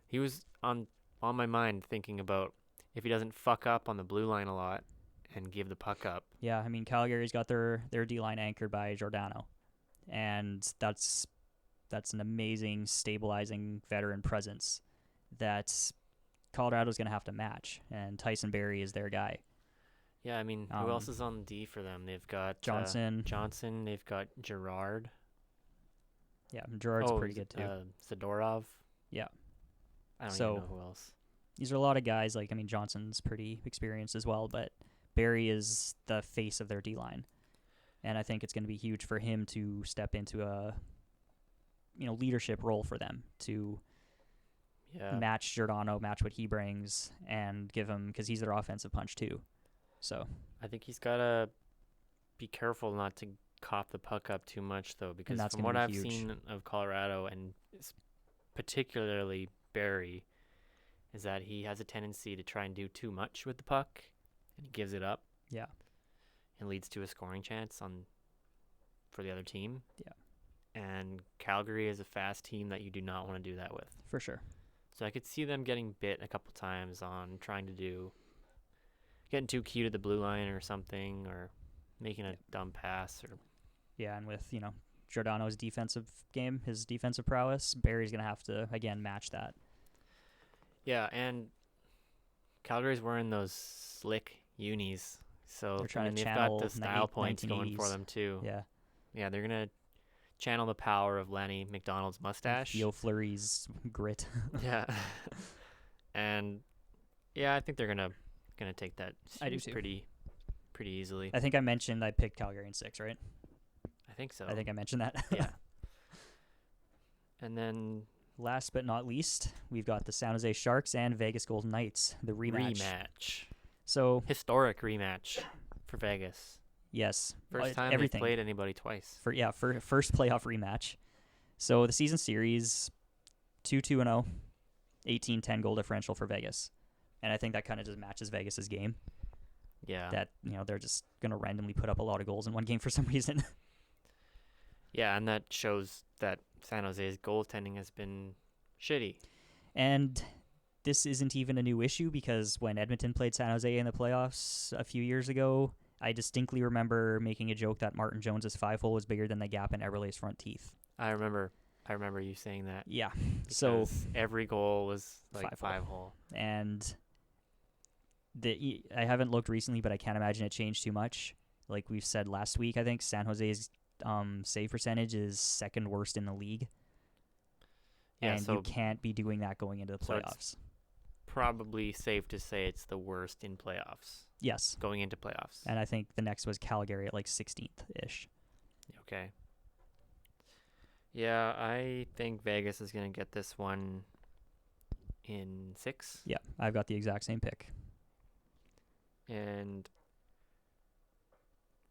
He was on my mind thinking about if he doesn't fuck up on the blue line a lot and give the puck up.
Yeah, I mean, Calgary's got their D-line anchored by Giordano. and that's an amazing stabilizing veteran presence that Colorado's going to have to match, and Tyson Barrie is their guy.
Yeah, I mean, who else is on D for them? They've got
Johnson.
They've got Gerard.
Yeah, Gerard's pretty good too.
Zadorov.
Yeah.
I don't even know who else.
These are a lot of guys. Like, I mean, Johnson's pretty experienced as well, but Barrie is the face of their D-line. And I think it's going to be huge for him to step into a leadership role for them to match Giordano, match what he brings, and give him, because he's their offensive punch too. So
I think he's got to be careful not to cough the puck up too much, though, because from what I've seen of Colorado, and particularly Barrie, is that he has a tendency to try and do too much with the puck, and he gives it up.
Yeah.
And leads to a scoring chance for the other team.
Yeah.
And Calgary is a fast team that you do not want to do that with.
For sure.
So I could see them getting bit a couple times on getting too cute at the blue line or something, or making a dumb pass.
Yeah, and with, Giordano's defensive game, his defensive prowess, Barry's going to have to, again, match that.
Yeah, and Calgary's wearing those slick unis. So
they're trying to
they've
channel
got the style points
1980s.
going for them too.
Yeah.
Yeah, they're going to channel the power of Lanny McDonald's mustache.
Theo Fleury's grit.
Yeah. And yeah, I think they're gonna take that series pretty easily.
I think I mentioned I picked Calgary in 6, right?
I think so.
I think I mentioned that.
Yeah. And then
last but not least, we've got the San Jose Sharks and Vegas Golden Knights, the rematch. So
historic rematch for Vegas.
Yes.
First time they've played anybody twice.
For first playoff rematch. So the season series 2-2-0, 18-10 goal differential for Vegas. And I think that kind of just matches Vegas's game.
Yeah.
That, they're just going to randomly put up a lot of goals in one game for some reason.
Yeah, and that shows that San Jose's goaltending has been shitty.
And this isn't even a new issue, because when Edmonton played San Jose in the playoffs a few years ago, I distinctly remember making a joke that Martin Jones's 5-hole was bigger than the gap in Eberle's front teeth.
I remember you saying that.
Yeah.
So every goal was like 5-hole.
And I haven't looked recently, but I can't imagine it changed too much. Like we've said last week, I think San Jose's save percentage is second worst in the league. Yeah, and you can't be doing that going into the playoffs.
So probably safe to say it's the worst in playoffs.
Yes.
Going into playoffs.
And I think the next was Calgary at like 16th-ish.
Okay. Yeah, I think Vegas is going to get this one in 6.
Yeah, I've got the exact same pick.
And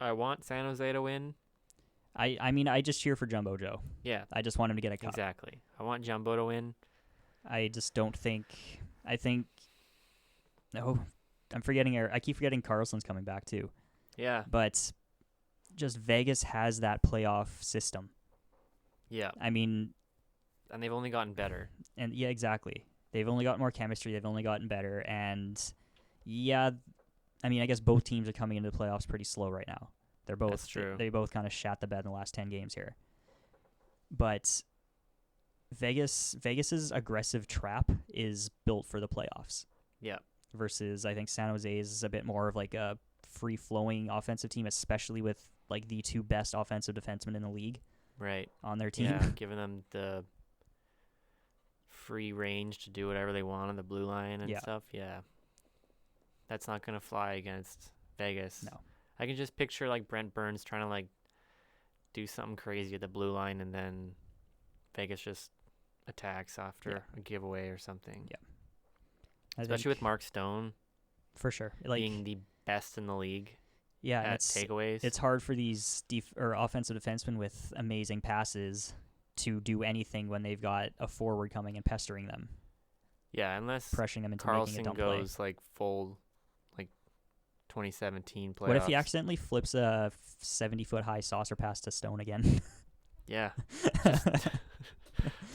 I want San Jose to win.
I mean, I just cheer for Jumbo Joe.
Yeah.
I just want him to get a cup.
Exactly. I want Jumbo to win.
I just don't think... I keep forgetting Carlson's coming back too.
Yeah.
But just Vegas has that playoff system.
Yeah.
I mean...
And they've only gotten better.
And yeah, exactly. They've only got more chemistry. They've only gotten better. And yeah, I mean, I guess both teams are coming into the playoffs pretty slow right now.
That's true.
They both kind of shat the bed in the last 10 games here. But Vegas's aggressive trap is built for the playoffs.
Yeah.
Versus, I think San Jose is a bit more of like a free-flowing offensive team, especially with like the 2 best offensive defensemen in the league.
Right.
On their team.
Yeah, giving them the free range to do whatever they want on the blue line and stuff. Yeah. That's not going to fly against Vegas.
No.
I can just picture like Brent Burns trying to like do something crazy at the blue line, and then Vegas just attacks after a giveaway or something.
Yeah.
Especially with Mark Stone.
For sure. Like,
being the best in the league.
Yeah,
at takeaways.
It's hard for these offensive defensemen with amazing passes to do anything when they've got a forward coming and pestering them.
Yeah, unless
pressuring them into
Carlson
making a dumb
goes
play.
Like full 2017 playoffs.
What if he accidentally flips a 70-foot high saucer pass to Stone again?
Yeah.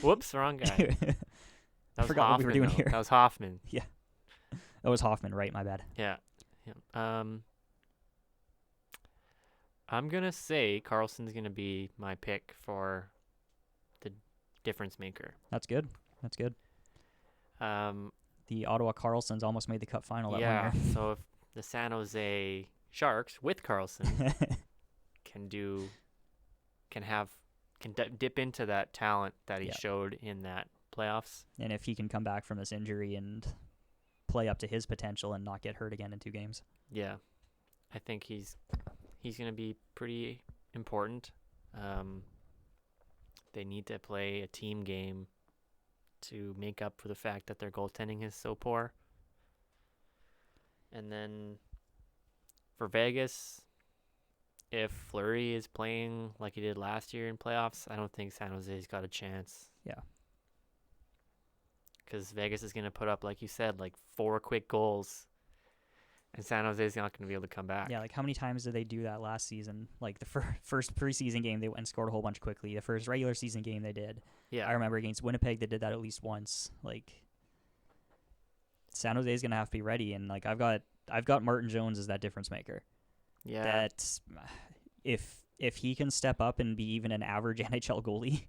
Whoops, wrong guy.
I forgot what we were doing here.
That was Hoffman.
Yeah. That was Hoffman, right? My bad.
Yeah. I'm going to say Carlson's going to be my pick for the difference maker.
That's good. The Ottawa Carlsons almost made the Cup final that 1 year.
So if the San Jose Sharks with Carlson can dip into that talent that he showed in that playoffs.
And if he can come back from this injury and play up to his potential and not get hurt again in 2 games.
Yeah. I think he's going to be pretty important. They need to play a team game to make up for the fact that their goaltending is so poor. And then for Vegas, if Fleury is playing like he did last year in playoffs, I don't think San Jose's got a chance.
Yeah.
Because Vegas is going to put up, like you said, like 4 quick goals. And San Jose's not going to be able to come back.
Yeah, like how many times did they do that last season? Like the first preseason game, they went and scored a whole bunch quickly. The first regular season game they did.
Yeah.
I remember against Winnipeg, they did that at least once. Like San Jose's going to have to be ready. And like I've got Martin Jones as that difference maker.
Yeah.
That if he can step up and be even an average NHL goalie,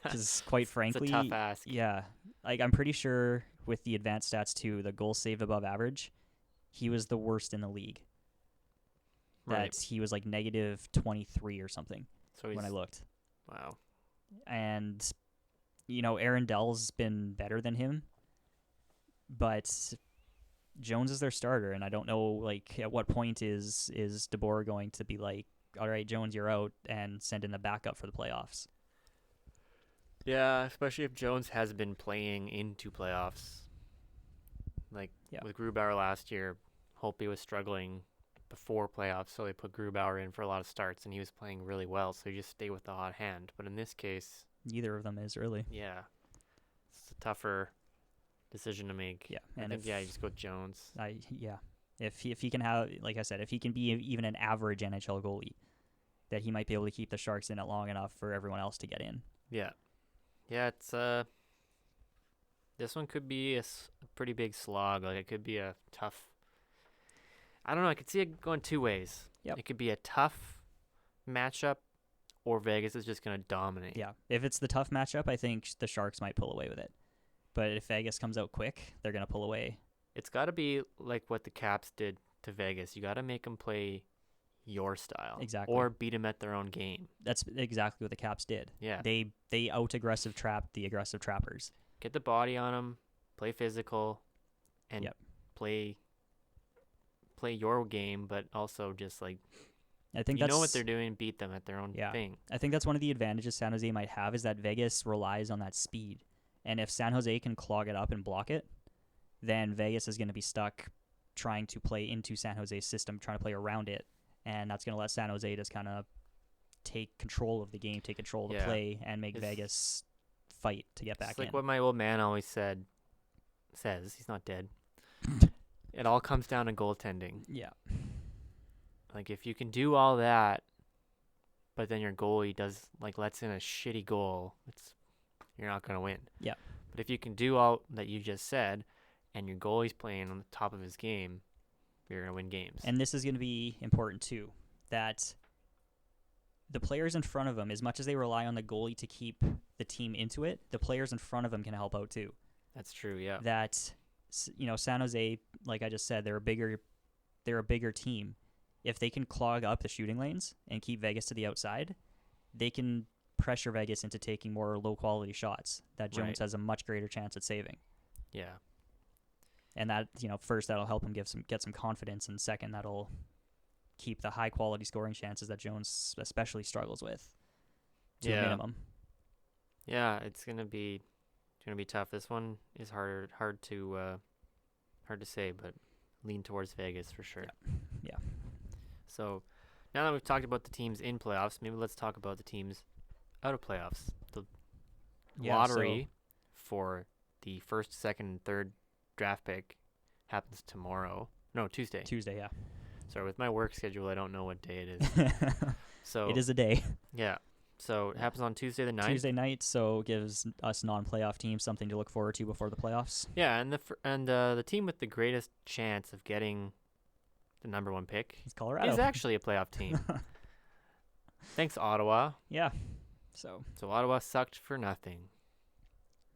because quite frankly,
it's a tough ask.
Yeah. Like I'm pretty sure with the advanced stats too, the goals saved above average, he was the worst in the league.
Right.
That he was like negative 23 or something when I looked.
Wow.
And, Aaron Dell's been better than him. But Jones is their starter. And I don't know, like, at what point is DeBoer going to be like, all right, Jones, you're out, and send in the backup for the playoffs?
Yeah, especially if Jones has been playing into playoffs. Like with Grubauer last year, Holtby was struggling before playoffs, so they put Grubauer in for a lot of starts, and he was playing really well, so you just stay with the hot hand. But in this case...
Neither of them is, really.
Yeah. It's a tougher decision to make.
Yeah.
I think, you just go with Jones.
If he can have, like I said, if he can be even an average NHL goalie, that he might be able to keep the Sharks in it long enough for everyone else to get in.
Yeah. Yeah, it's this one could be a pretty big slog. Like, it could be a tough... I don't know. I could see it going 2 ways.
Yep.
It could be a tough matchup, or Vegas is just going to dominate.
Yeah. If it's the tough matchup, I think the Sharks might pull away with it. But if Vegas comes out quick, they're going to pull away.
It's got to be like what the Caps did to Vegas. You got to make them play your style.
Exactly.
Or beat them at their own game.
That's exactly what the Caps did.
Yeah.
They out-aggressive trapped the aggressive trappers.
Get the body on them, play physical, and play your game, but also just like
I think
you know what they're doing, beat them at their own thing.
I think that's one of the advantages San Jose might have is that Vegas relies on that speed. And if San Jose can clog it up and block it, then Vegas is going to be stuck trying to play into San Jose's system, trying to play around it. And that's going to let San Jose just kind of take control of the game, take control of the play, and make Vegas fight to get back in.
It's like what my old man always says. He's not dead. It all comes down to goaltending.
Yeah.
Like, if you can do all that, but then your goalie lets in a shitty goal, you're not going to win.
Yeah.
But if you can do all that you just said, and your goalie's playing on the top of his game, you're going to win games.
And this is going to be important, too, that the players in front of him, as much as they rely on the goalie to keep the team into it, the players in front of him can help out, too.
That's true, yeah.
That, San Jose, like I just said, they're a bigger team. If they can clog up the shooting lanes and keep Vegas to the outside, they can pressure Vegas into taking more low-quality shots that Jones has a much greater chance at saving.
Yeah.
And that, first, that'll help him get some confidence, and second, that'll keep the high-quality scoring chances that Jones especially struggles with to a minimum.
Yeah, it's gonna be tough. This one is hard to say, but lean towards Vegas for sure.
Yeah.
So now that we've talked about the teams in playoffs, maybe let's talk about the teams out of playoffs. The lottery for the first, second, and third draft pick happens tomorrow. No, Tuesday.
Tuesday, yeah.
Sorry, with my work schedule, I don't know what day it is. So
it is a day.
Yeah. So it happens on Tuesday the 9th.
Tuesday night, so gives us non-playoff teams something to look forward to before the playoffs.
Yeah, and the team with the greatest chance of getting the number 1 pick,
It's Colorado.
is actually a playoff team. Thanks, Ottawa.
Yeah. So
Ottawa sucked for nothing.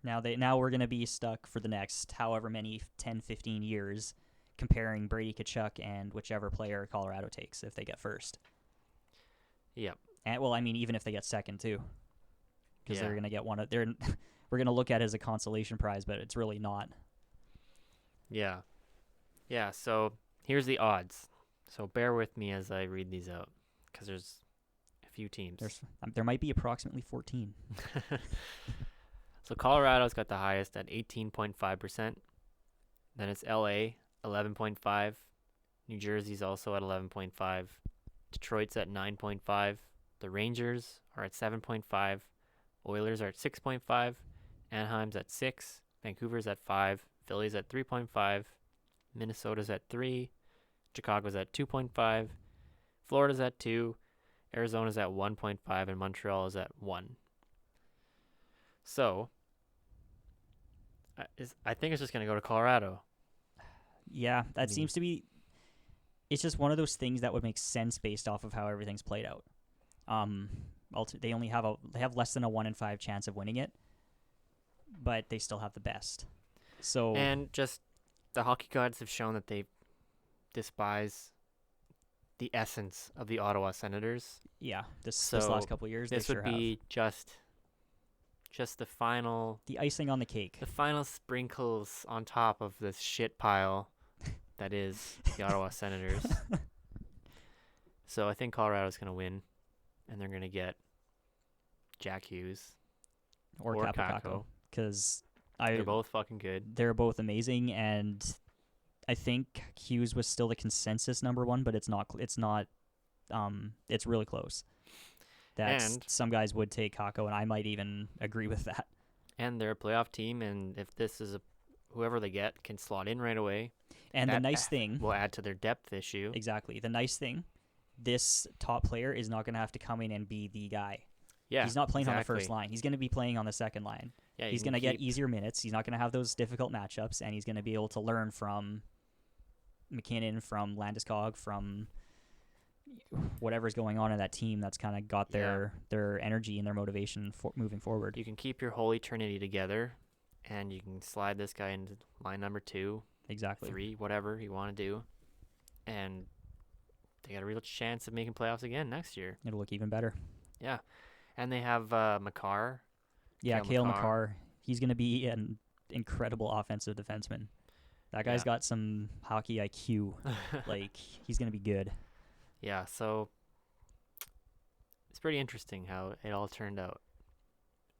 now we're going to be stuck for the next however many 10, 15 years comparing Brady Tkachuk and whichever player Colorado takes if they get first.
Yep.
And well, I mean, even if they get second too, because
Yeah.
they're going to get one of we're going to look at it as a consolation prize, but it's really not.
Yeah. Yeah, so here's the odds. So bear with me as I read these out, because there's a few teams.
There might be approximately 14.
So Colorado's got the highest at 18.5%. Then it's LA, 11.5. New Jersey's also at 11.5. Detroit's at 9.5. The Rangers are at 7.5. Oilers are at 6.5. Anaheim's at 6. Vancouver's at 5. Philly's at 3.5. Minnesota's at 3. Chicago's at 2.5. Florida's at 2. Arizona's at 1.5. And Montreal is at 1. So, I think it's just going to go to Colorado.
Yeah, that seems to be. It's just one of those things that would make sense based off of how everything's played out. They only have less than a 1 in 5 chance of winning it, but they still have the best. So
and just the hockey gods have shown that they despise the essence of the Ottawa Senators.
Yeah, this last couple of years,
this
they
would
sure
be just the final,
the icing on the cake,
the final sprinkles on top of this shit pile that is the Ottawa Senators. So I think Colorado's going to win, and they're going to get Jack Hughes
or Kakko, because
they're both fucking good.
They're both amazing, and I think Hughes was still the consensus number 1, but it's not. It's really close. And some guys would take Kakko, and I might even agree with that.
And they're a playoff team, and if this is whoever they get can slot in right away.
And the nice thing
will add to their depth issue.
Exactly. The nice thing, this top player is not going to have to come in and be the guy.
Yeah,
he's not playing on the first line. He's going to be playing on the second line. Yeah, he's going to get easier minutes. He's not going to have those difficult matchups, and he's going to be able to learn from McKinnon, from Landeskog, from whatever's going on in that team that's kind of got their energy and their motivation for moving forward.
You can keep your whole eternity together, and you can slide this guy into line number 2,
exactly
3, whatever you want to do, and they got a real chance of making playoffs again next year.
It'll look even better.
Yeah, and they have Makar.
Yeah, Cale Makar. He's going to be an incredible offensive defenseman. That guy's got some hockey IQ. Like, he's going to be good.
Yeah, so it's pretty interesting how it all turned out.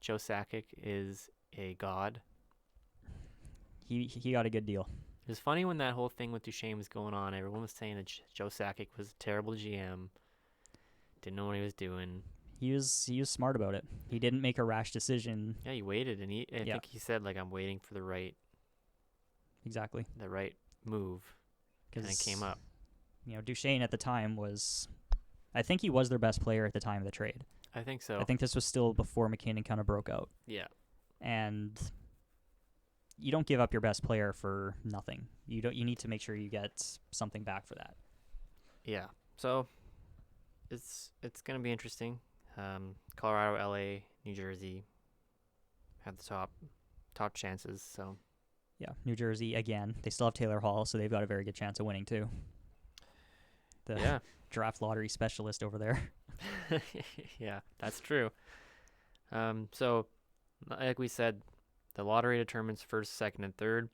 Joe Sakic is a god.
He got a good deal.
It was funny when that whole thing with Duchesne was going on. Everyone was saying that Joe Sakic was a terrible GM. Didn't know what he was doing.
He was smart about it. He didn't make a rash decision.
Yeah, he waited, and I think he said, like, I'm waiting for the right move, and it came up.
Duchesne at the time I think he was their best player at the time of the trade.
I think so.
I think this was still before McKinnon kind of broke out.
Yeah.
And you don't give up your best player for nothing. You need to make sure you get something back for that.
Yeah. So it's going to be interesting. Colorado, LA, New Jersey have the top chances, so
yeah, New Jersey again. They still have Taylor Hall, so they've got a very good chance of winning too. The draft lottery specialist over there.
Yeah, that's true. So, like we said, the lottery determines first, second, and third,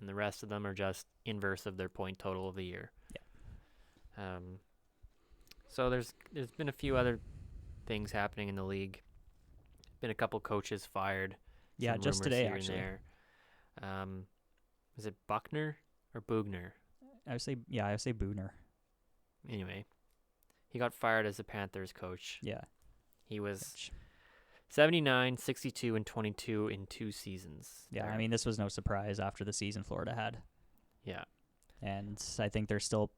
and the rest of them are just inverse of their point total of the year. Yeah. So there's been a few other things happening in the league. Been a couple coaches fired.
Yeah, just today actually.
Is it Buckner or Bugner?
I would say Bugner.
Anyway, he got fired as the Panthers coach.
Yeah.
He was 79, 62, and 22 in 2 seasons.
Yeah, I mean, this was no surprise after the season Florida had.
Yeah.
And I think they're still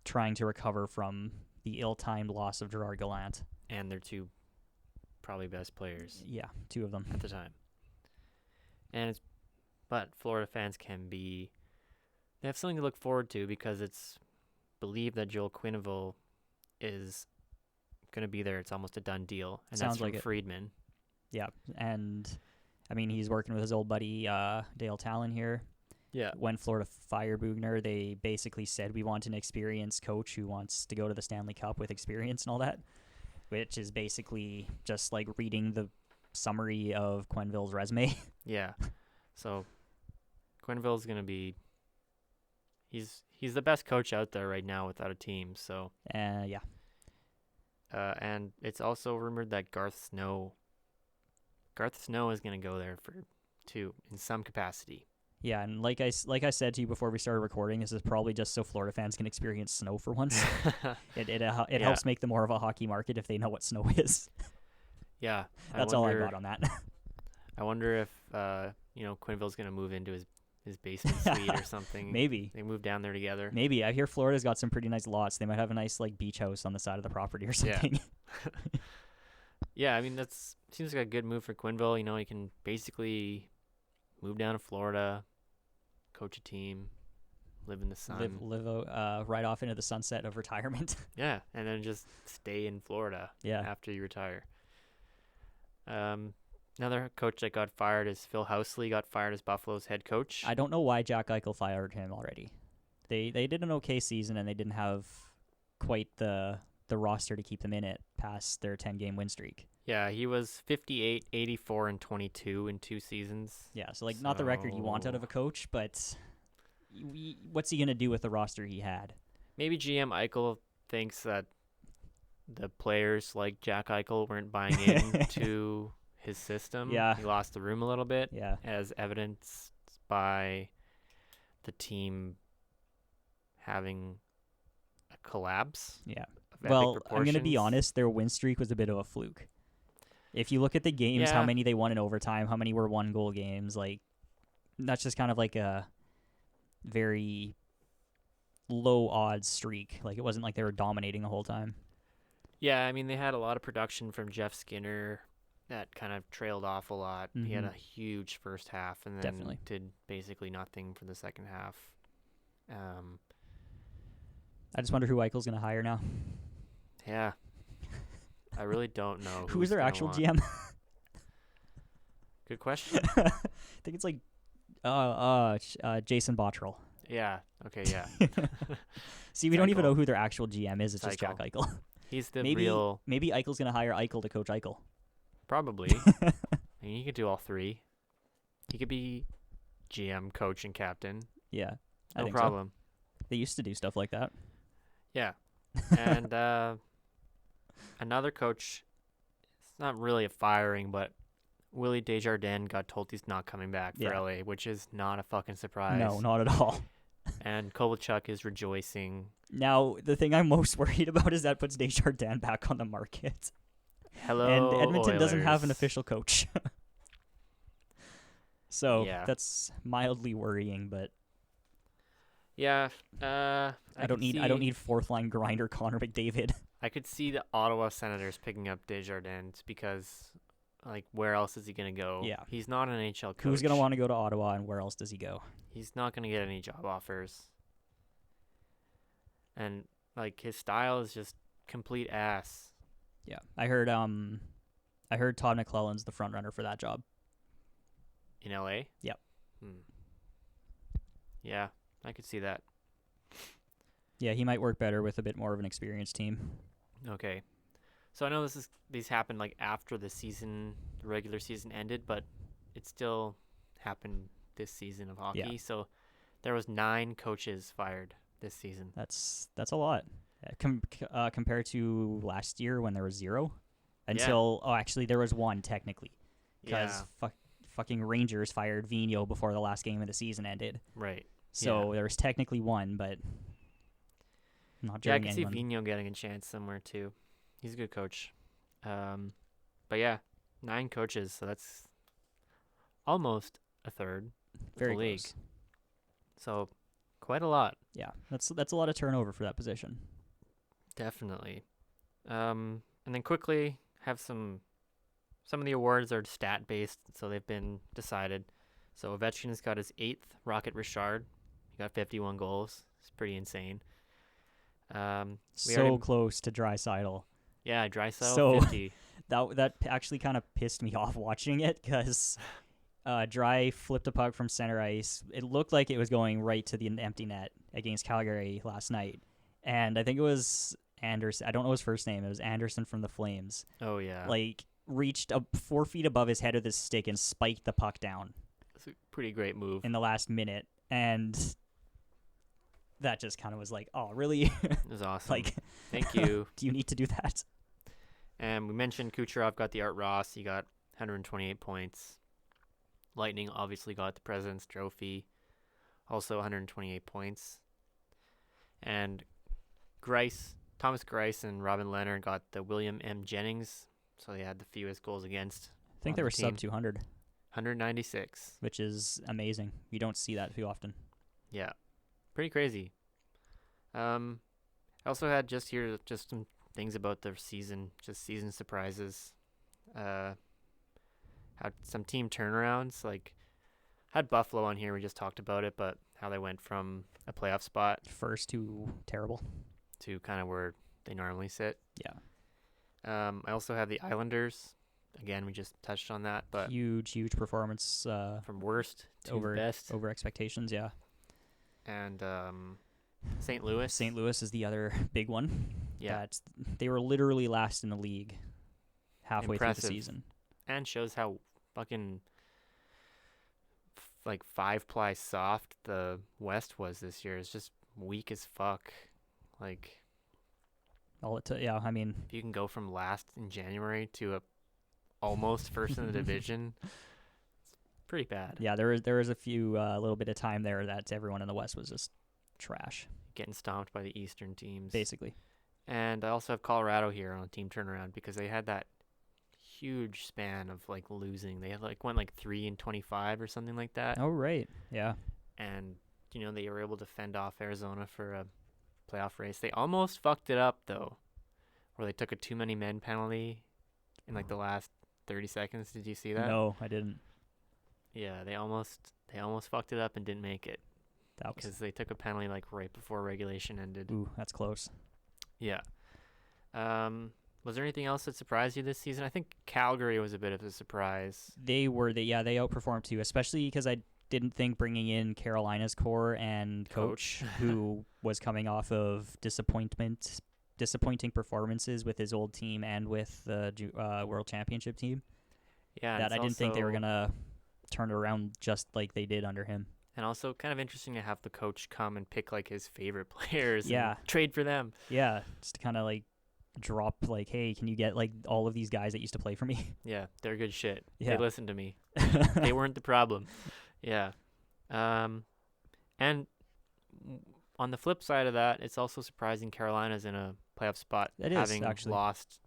trying to recover from the ill-timed loss of Gerard Gallant.
And their 2 probably best players.
Yeah, 2 of them.
At the time. But Florida fans they have something to look forward to because it's believe that Joel Quenneville is going to be there. It's almost a done deal, and
Sounds
that's from
like it.
Friedman.
Yeah, and I mean he's working with his old buddy Dale Talon here.
Yeah.
When Florida fired Bugner, they basically said we want an experienced coach who wants to go to the Stanley Cup with experience and all that, which is basically just like reading the summary of Quenneville's resume.
Yeah. So Quenneville's going to be he's the best coach out there right now without a team. So
Yeah.
and it's also rumored that Garth Snow is going to go there too in some capacity.
Yeah, and like I said to you before we started recording, this is probably just so Florida fans can experience snow for once. It helps make them more of a hockey market if they know what snow is.
Yeah.
That's all I got on that.
I wonder if Quenneville's going to move into his basement suite or something.
Maybe.
They move down there together.
Maybe. I hear Florida's got some pretty nice lots. They might have a nice like beach house on the side of the property or something.
Yeah. Yeah, I mean that seems like a good move for Quenneville. You know, he can basically move down to Florida, coach a team, live in the sun.
Live right off into the sunset of retirement.
Yeah, and then just stay in Florida after you retire. Another coach that got fired is Phil Housley, got fired as Buffalo's head coach.
I don't know why Jack Eichel fired him already. They did an okay season, and they didn't have quite the roster to keep them in it past their 10-game win streak.
Yeah, he was 58, 84, and 22 in 2 seasons.
Yeah, so not the record you want out of a coach, but what's he going to do with the roster he had?
Maybe GM Eichel thinks that the players like Jack Eichel weren't buying into his system.
Yeah.
He lost the room a little bit,
Yeah.
as evidenced by the team having a collapse.
Yeah.
of epic
Well, I'm going to be
proportions.
honest, their win streak was a bit of a fluke. If you look at the games, how
Yeah.
many they won in overtime, how many were one-goal games, that's just kind of like a very low odds streak. Like, it wasn't like they were dominating the whole time.
Yeah, I mean, they had a lot of production from Jeff Skinner that kind of trailed off a lot. He had
Mhm.
a huge first half and then
Definitely.
did basically nothing for the second half.
I just wonder who Eichel's going to hire now.
Yeah. I really don't know.
Who's their
gonna
actual
want-
GM?
Good question.
I think it's like Jason Bottrell.
Yeah. Okay, yeah.
See, we don't even
Eichel.
know who their actual GM is. It's just
Eichel.
Jack Eichel.
He's the
maybe
real...
maybe Eichel's going to hire Eichel to coach Eichel.
Probably. I mean, he could do all three. He could be GM, coach, and captain.
Yeah. I
No
think so.
problem.
They used to do stuff like that.
Yeah. And another coach, it's not really a firing, but Willie Desjardins got told he's not coming back for
Yeah.
LA, which is not a fucking surprise.
No, not at all.
And Kovalchuk is rejoicing.
Now, the thing I'm most worried about is that puts Desjardins back on the market.
Hello,
And Edmonton doesn't have an
Oilers.
official coach. So
Yeah.
that's mildly worrying, but
Yeah.
I don't need fourth line grinder Connor McDavid.
I could see the Ottawa Senators picking up Desjardins because, like, where else is he going to go?
Yeah.
He's not an NHL coach.
Who's going to want to go to Ottawa, and where else does he go?
He's not going to get any job offers. And, like, his style is just complete ass.
Yeah, I heard Todd McClellan's the front runner for that job.
In LA?
Yep.
Yeah, I could see that.
Yeah, he might work better with a bit more of an experienced team.
Okay. So I know these happened like after the regular season ended, but it still happened this season of hockey.
Yeah.
So there was 9 coaches fired this season.
That's a lot. Compared to last year when there was 0 until actually there was 1 technically because fucking Rangers fired Vigneault before the last game of the season ended.
Right.
So there was technically 1, but not
Yeah, I
during
can see
anyone.
Vigneault getting a chance somewhere too. He's a good coach. But yeah, 9 coaches, so that's almost a third of
Very
the league.
close.
So quite a lot.
Yeah, that's a lot of turnover for that position.
Definitely. And then quickly have some of the awards are stat based, so they've been decided. So Ovechkin has got his 8th, Rocket Richard. He got 51 goals. It's pretty insane. We
So
already,
close to Draisaitl.
yeah, Draisaitl
So
50.
that actually kind of pissed me off watching it because Dry flipped a puck from center ice. It looked like it was going right to the empty net against Calgary last night, and I think it was Anderson. I don't know his first name. It was Anderson from the Flames.
Oh yeah,
Like reached up 4 feet above his head with his stick and spiked the puck down
it's a pretty great move.
in the last minute, and that just kind of was like, oh, really?
It was awesome.
Like,
Thank you.
do you need to do that?
And we mentioned Kucherov got the Art Ross. He got 128 points. Lightning obviously got the President's Trophy, also 128 points. And Thomas Greiss and Robin Leonard got the William M. Jennings, so they had the fewest goals against.
I think
on
they
the
were
team.
sub 200,
196.
which is amazing. You don't see that too often.
Yeah, pretty crazy. I also had just some things about the season, just season surprises. Had some team turnarounds, like had Buffalo on here. We just talked about it, but how they went from a playoff spot
First to terrible.
to kind of where they normally sit.
Yeah.
I also have the Islanders. Again, we just touched on that, but
Huge performance
from worst to
over
best.
over expectations, yeah.
And St. Louis.
St. Louis is the other big one.
Yeah.
They were literally last in the league halfway
Impressive.
through the season.
And shows how fucking like 5-ply soft the West was this year. It's just weak as fuck. Like,
Yeah, I mean,
if you can go from last in January to a almost first in the division, it's pretty bad.
yeah, there was a few little bit of time there that everyone in the West was just trash,
Getting stomped by the Eastern teams.
basically.
And I also have Colorado here on a team turnaround because they had that huge span of like losing. They had went 3-25 or something like that.
Oh, right. Yeah.
And they were able to fend off Arizona for a playoff race. They almost fucked it up though, where they took a too many men penalty in the last 30 seconds. Did you see that?
No, I didn't.
Yeah, they almost fucked it up and didn't make it
That was
because they took a penalty right before regulation ended.
ooh, that's close.
Yeah. Was there anything else that surprised you this season? I think Calgary was a bit of a surprise.
They outperformed too, especially because I didn't think bringing in Carolina's core and coach who was coming off of disappointing performances with his old team and with the World Championship team.
Yeah,
That I didn't think they were gonna turn it around just like they did under him.
And also kind of interesting to have the coach come and pick his favorite players
Yeah.
and trade for them.
Yeah, just to kind of drop hey, can you get all of these guys that used to play for me?
Yeah, they're good shit.
Yeah.
They listened to me. They weren't the problem. Yeah. And on the flip side of that, it's also surprising Carolina's in a playoff spot,
It is,
having
actually.
lost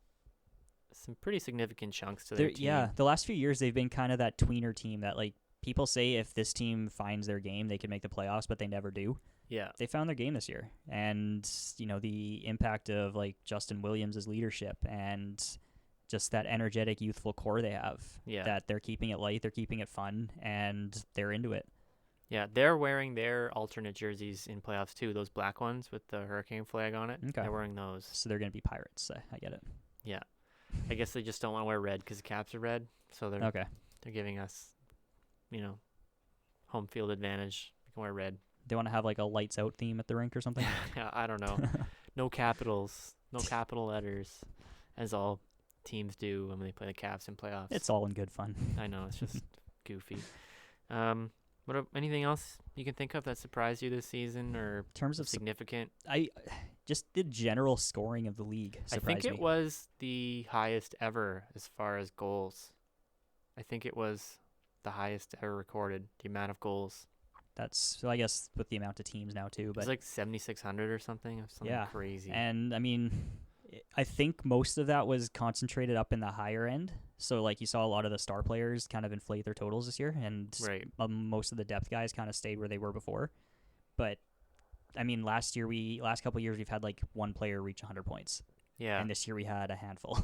some pretty significant chunks to their team.
Yeah, the last few years they've been kind of that tweener team that people say if this team finds their game, they can make the playoffs, but they never do.
Yeah.
They found their game this year, and the impact of Justin Williams' leadership and just that energetic, youthful core they have.
Yeah.
That they're keeping it light, they're keeping it fun, and they're into it.
Yeah, they're wearing their alternate jerseys in playoffs too, those black ones with the hurricane flag on it.
Okay.
They're wearing those.
So they're gonna be Pirates. I get it.
Yeah. I guess they just don't want to wear red because the Caps are red, so they're
Okay.
giving us, home field advantage. We can wear red.
They want to have a lights out theme at the rink or something.
Yeah, I don't know. No capitals, no capital letters, as all teams do when they play the Caps in playoffs.
It's all in good fun.
I know, it's just goofy. Anything else you can think of that surprised you this season or
In terms of
significant?
just the general scoring of the league
I
surprised
think it
me.
was the highest ever as far as goals. I think it was the highest ever recorded, the amount of goals.
That's I guess with the amount of teams now too,
It
but
was 7,600 or something.
Yeah,
Crazy.
and I mean, I think most of that was concentrated up in the higher end. So you saw a lot of the star players kind of inflate their totals this year, and
Right.
Most of the depth guys kind of stayed where they were before. But I mean, last couple of years we've had one player reach 100 points,
Yeah.
and this year we had a handful.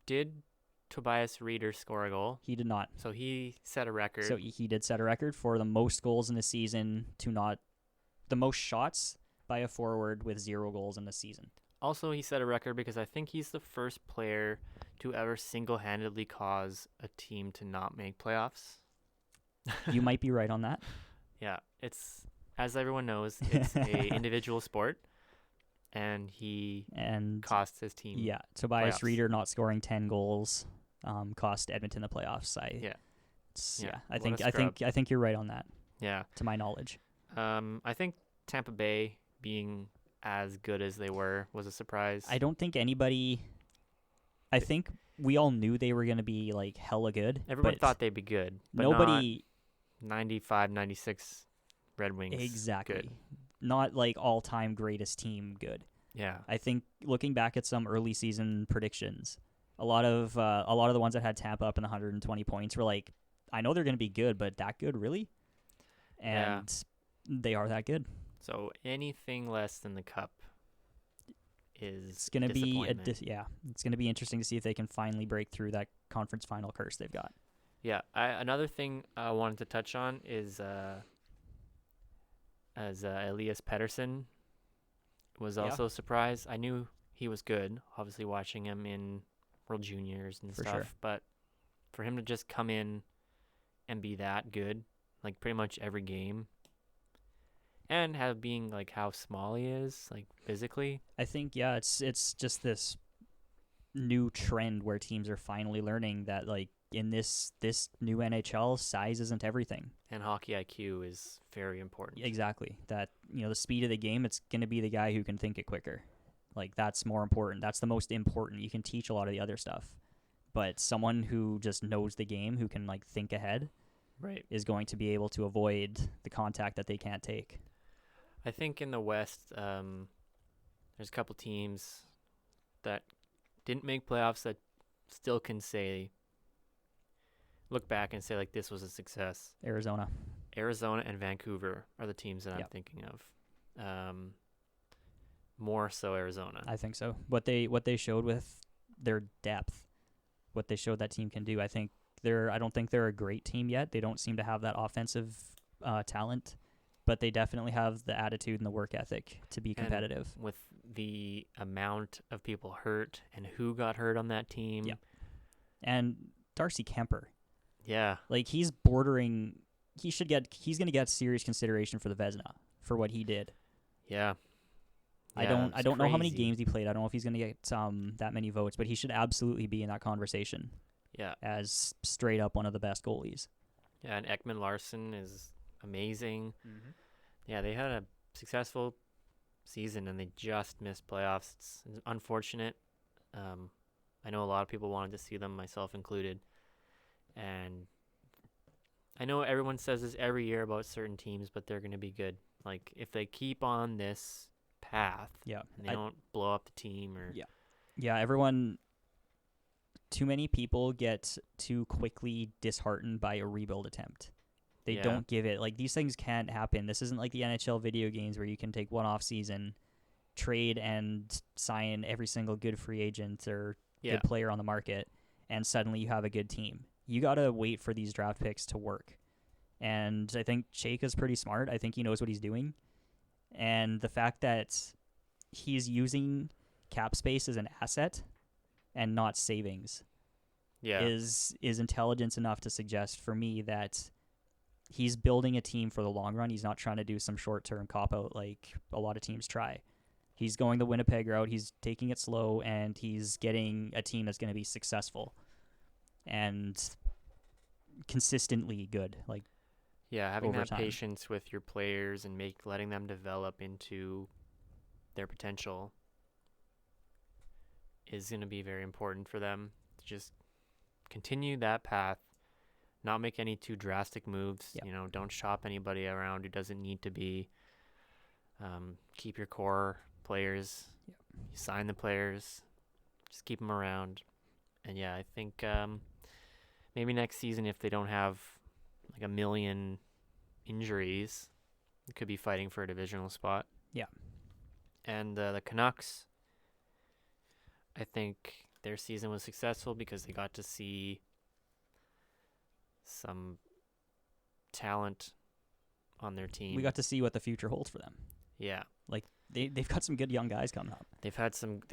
Did Tobias Reeder score a goal?
He did not.
So he set a record.
So he did set a record for the most goals in the season the most shots, by a forward with 0 goals in the season.
Also, he set a record because I think he's the first player to ever single-handedly cause a team to not make playoffs.
You might be right on that.
Yeah, it's, as everyone knows, it's a individual sport, and he cost his team.
Yeah, Tobias
playoffs.
Reeder not scoring 10 goals cost Edmonton the playoffs. I think you're right on that.
Yeah,
to my knowledge.
I think Tampa Bay being as good as they were was a surprise.
I don't think anybody. I think we all knew they were going to be like hella good.
Everyone thought they'd be good, but
nobody.
Not 95, 96 Red Wings.
Exactly.
Good.
Not like all-time greatest team good.
Yeah.
I think looking back at some early season predictions, a lot of the ones that had Tampa up in the 120 points were like, I know they're going to be good, but that good really? And they are that good.
So anything less than the Cup is
it's going to be it's going to be interesting to see if they can finally break through that conference final curse they've got.
Yeah, another thing I wanted to touch on is as Elias Pettersson was also surprised. I knew he was good, obviously watching him in World Juniors and stuff,
sure.
But for him to just come in and be that good, like pretty much every game, and being like how small he is, like physically.
I think it's just this new trend where teams are finally learning that like in this new NHL, size isn't everything.
And hockey IQ is very important.
Exactly. That, the speed of the game, it's going to be the guy who can think it quicker. Like that's more important. That's the most important. You can teach a lot of the other stuff. But someone who just knows the game, who can like think ahead,
right,
is going to be able to avoid the contact that they can't take.
I think in the West, there's a couple teams that didn't make playoffs that still can look back and say like this was a success.
Arizona
and Vancouver are the teams that I'm thinking of. More so Arizona.
I think so. What they showed with their depth, what they showed that team can do. I don't think they're a great team yet. They don't seem to have that offensive talent, but they definitely have the attitude and the work ethic to be competitive.
And with the amount of people hurt and who got hurt on that team.
Yeah. And Darcy Kemper.
Yeah.
Like he's bordering, he's going to get serious consideration for the Vezina for what he did.
Yeah.
I don't know how many games he played. I don't know if he's going to get that many votes, but he should absolutely be in that conversation.
Yeah.
As straight up one of the best goalies.
Yeah, and Ekman Larsson is amazing.
Mm-hmm.
Yeah, they had a successful season and they just missed playoffs. It's unfortunate. I know a lot of people wanted to see them, myself included. And I know everyone says this every year about certain teams, but they're going to be good. Like if they keep on this path, and they don't blow up the team or
everyone. Too many people get too quickly disheartened by a rebuild attempt. They don't give it. Like, these things can't happen. This isn't like the NHL video games where you can take one off season, trade and sign every single good free agent or good player on the market, and suddenly you have a good team. You got to wait for these draft picks to work. And I think Chayka's pretty smart. I think he knows what he's doing. And the fact that he's using cap space as an asset and not savings is intelligence enough to suggest for me that he's building a team for the long run. He's not trying to do some short-term cop-out like a lot of teams try. He's going the Winnipeg route. He's taking it slow, and he's getting a team that's going to be successful and consistently good. Like,
having that
time.
Patience with your players and letting them develop into their potential is going to be very important for them to just continue that path, not make any too drastic moves. Don't shop anybody around who doesn't need to be. Keep your core players. You sign the players. Just keep them around. And I think maybe next season, if they don't have like 1 million injuries, they could be fighting for a divisional spot.
Yeah.
And the Canucks, I think their season was successful because they got to see some talent on their team.
We got to see what the future holds for them.
Yeah.
Like, they've got some good young guys coming up.
They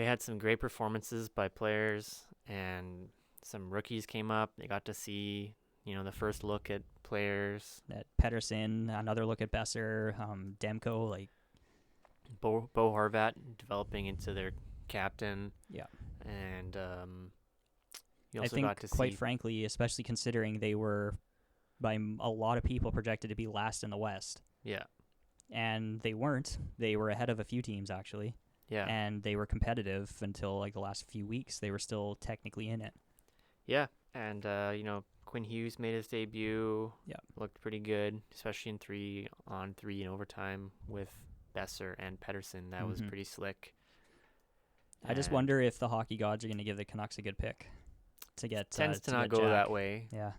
had some great performances by players, and some rookies came up. They got to see, the first look at players.
That Pedersen, another look at Besser, Demko, like
Bo Horvat developing into their captain.
Yeah.
And you
I
also
think,
got to
quite
see.
frankly, especially considering they were, by a lot of people, projected to be last in the West.
Yeah.
And they weren't. They were ahead of a few teams, actually.
Yeah.
And they were competitive until like the last few weeks. They were still technically in it.
Yeah. And, Quinn Hughes made his debut.
Yeah.
Looked pretty good, especially in 3-on-3 in overtime with Besser and Pedersen. That was pretty slick.
I just wonder if the hockey gods are going to give the Canucks a good pick to get.
Tends to
to
not
get
go
Jack.
that way.
Yeah.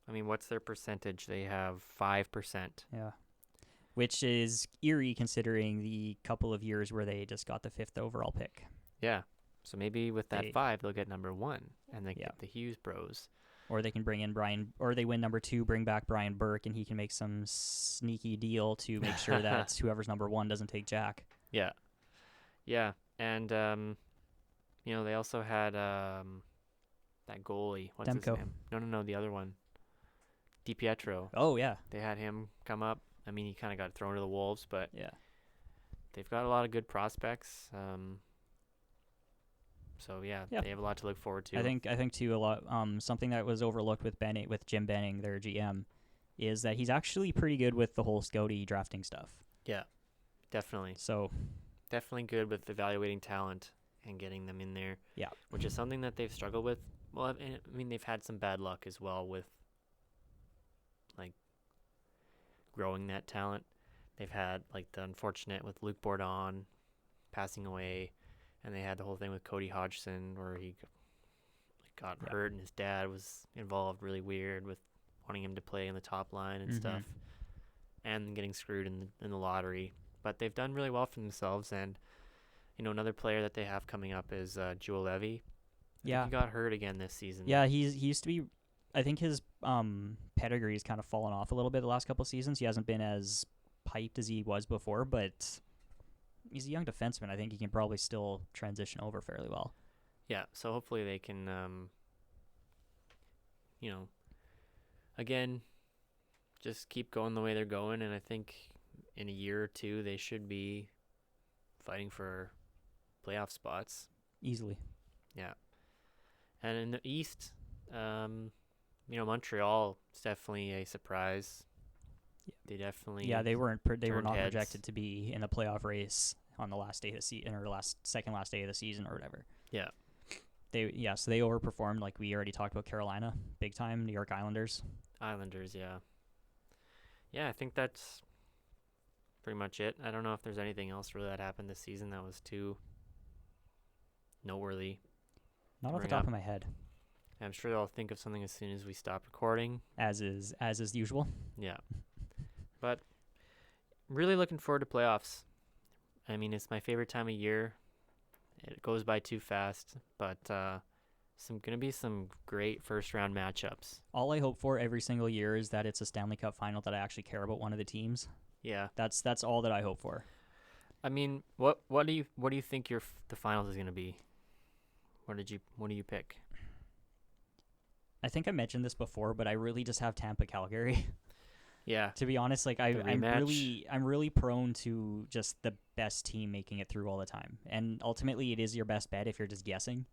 What's their percentage? They have 5%.
Yeah. Which is eerie considering the couple of years where they just got the 5th overall pick.
Yeah. So maybe with that 5, they'll get number 1, and they get the Hughes bros.
Or they can bring in or they win number 2, bring back Brian Burke, and he can make some sneaky deal to make sure that whoever's number 1 doesn't take Jack.
Yeah. Yeah. And, they also had that goalie. What's
Demko.
his name? No, the other one. DiPietro.
Oh, yeah.
They had him come up. I mean, he kind of got thrown to the wolves, but
yeah,
they've got a lot of good prospects. So yeah, they have a lot to look forward to.
I think too a lot. Something that was overlooked with Jim Benning, their GM, is that he's actually pretty good with the whole scouty drafting stuff.
Yeah, definitely.
So
definitely good with evaluating talent and getting them in there.
Yeah,
which is something that they've struggled with. Well, I mean, they've had some bad luck as well with like growing that talent. They've had like the unfortunate with Luc Bourdon passing away, and they had the whole thing with Cody Hodgson where he got hurt and his dad was involved really weird with wanting him to play in the top line and stuff, and getting screwed in the lottery. But they've done really well for themselves, and another player that they have coming up is Joel Levy. I think he got hurt again this season.
Yeah, he used to be. I think his pedigree's kind of fallen off a little bit the last couple of seasons. He hasn't been as piped as he was before, but he's a young defenseman. I think he can probably still transition over fairly well.
Yeah, so hopefully they can, again, just keep going the way they're going, and I think in a year or two they should be fighting for playoff spots.
Easily.
Yeah. And in the East, Montreal is definitely a surprise.
Yeah.
They definitely
they were not
heads.
projected to be in the playoff race on the last day of the season or second last day of the season or whatever.
Yeah.
So they overperformed, like we already talked about Carolina, big time, New York Islanders.
Yeah. Yeah, I think that's pretty much it. I don't know if there's anything else really that happened this season that was too noteworthy.
Not off the top of my head.
I'm sure I'll think of something as soon as we stop recording.
As is usual.
Yeah. But really looking forward to playoffs. I mean, it's my favorite time of year. It goes by too fast, but gonna be some great first round matchups.
All I hope for every single year is that it's a Stanley Cup final that I actually care about one of the teams.
Yeah.
That's all that I hope for.
I mean, what do you think the finals is gonna be? What do you pick?
I think I mentioned this before, but I really just have Tampa Calgary.
Yeah.
To be honest, like I'm really prone to just the best team making it through all the time. And ultimately it is your best bet if you're just guessing.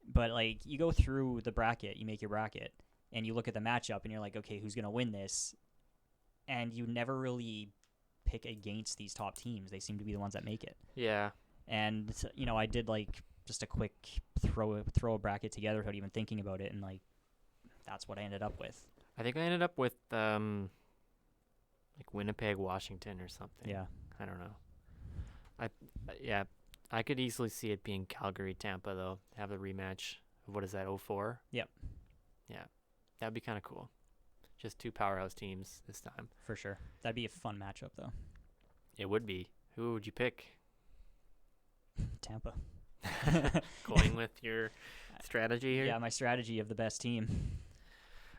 But like you go through the bracket, you make your bracket, and you look at the matchup and you're like, okay, who's gonna win this? And you never really pick against these top teams. They seem to be the ones that make it.
Yeah.
And I did like just a quick throw a bracket together without even thinking about it, and like that's what I ended up with.
I think I ended up with like Winnipeg, Washington, or something.
Yeah.
I don't know. I could easily see it being Calgary, Tampa though. Have a rematch of what is that, 04?
Yep.
Yeah. That'd be kind of cool. Just two powerhouse teams this time.
For sure. That'd be a fun matchup though.
It would be. Who would you pick?
Tampa.
Going with your strategy here?
Yeah, my strategy of the best team.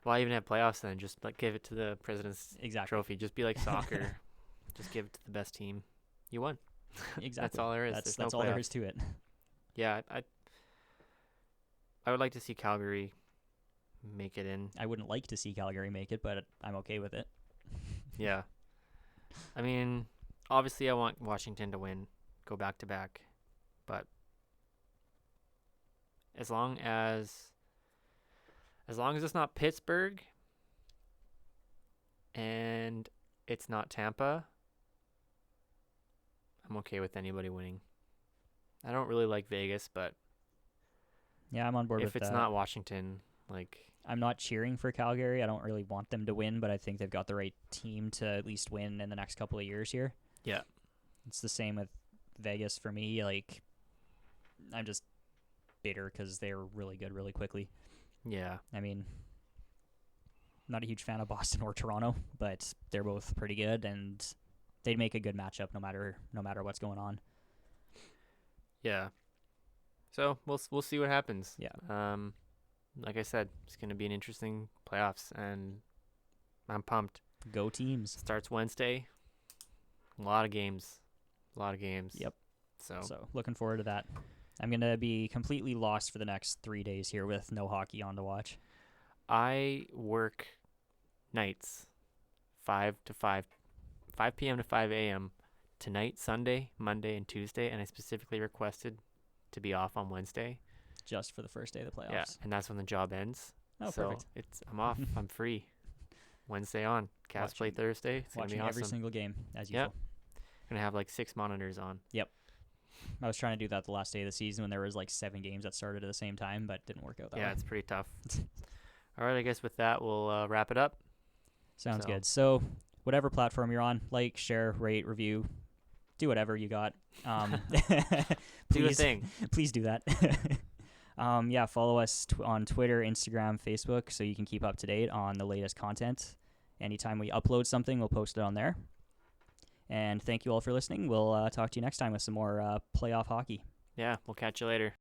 Why even have playoffs then? Just like give it to the President's
Exactly.
Trophy. Just be like soccer. Just give it to the best team. you won.
Exactly.
That's all there is.
That's
There's no
all there
playoffs.
is to it.
Yeah, I would like to see Calgary make it in.
I wouldn't like to see Calgary make it, but I'm okay with it.
Yeah. I mean, obviously I want Washington to win, go back to back, but as long as it's not Pittsburgh and it's not Tampa, I'm okay with anybody winning. I don't really like Vegas, but
Yeah, I'm on board with
if
that.
it's not Washington, like,
I'm not cheering for Calgary. I don't really want them to win, but I think they've got the right team to at least win in the next couple of years here.
yeah.
It's the same with Vegas for me. Like, I'm just bitter because they're really good really quickly.
Yeah.
I mean, not a huge fan of Boston or Toronto, but they're both pretty good, and they'd make a good matchup no matter what's going on.
Yeah. So we'll see what happens.
Yeah.
Like I said, it's gonna be an interesting playoffs, and I'm pumped.
Go teams.
Starts Wednesday. A lot of games.
Yep.
So
looking forward to that. I'm going to be completely lost for the next 3 days here with no hockey on to watch.
I work nights, 5 p.m. to 5 a.m. tonight, Sunday, Monday, and Tuesday, and I specifically requested to be off on Wednesday.
Just for the first day of the playoffs.
Yeah, and that's when the job ends.
Oh,
so
perfect.
I'm off. I'm free. Wednesday on. Cavs play Thursday. It's gonna be
Watching
awesome.
every single game, as
Yep.
usual.
Gonna have like 6 monitors on.
I was trying to do that the last day of the season when there was like 7 games that started at the same time, but didn't work out that way.
Yeah, it's pretty tough. All right, I guess with that, we'll wrap it up.
Sounds
So-
good. So, whatever platform you're on, like, share, rate, review, do whatever you got.
Do a thing.
Please do that. Yeah, follow us on Twitter, Instagram, Facebook, so you can keep up to date on the latest content. Anytime we upload something, we'll post it on there. And thank you all for listening. We'll talk to you next time with some more playoff hockey.
Yeah, we'll catch you later.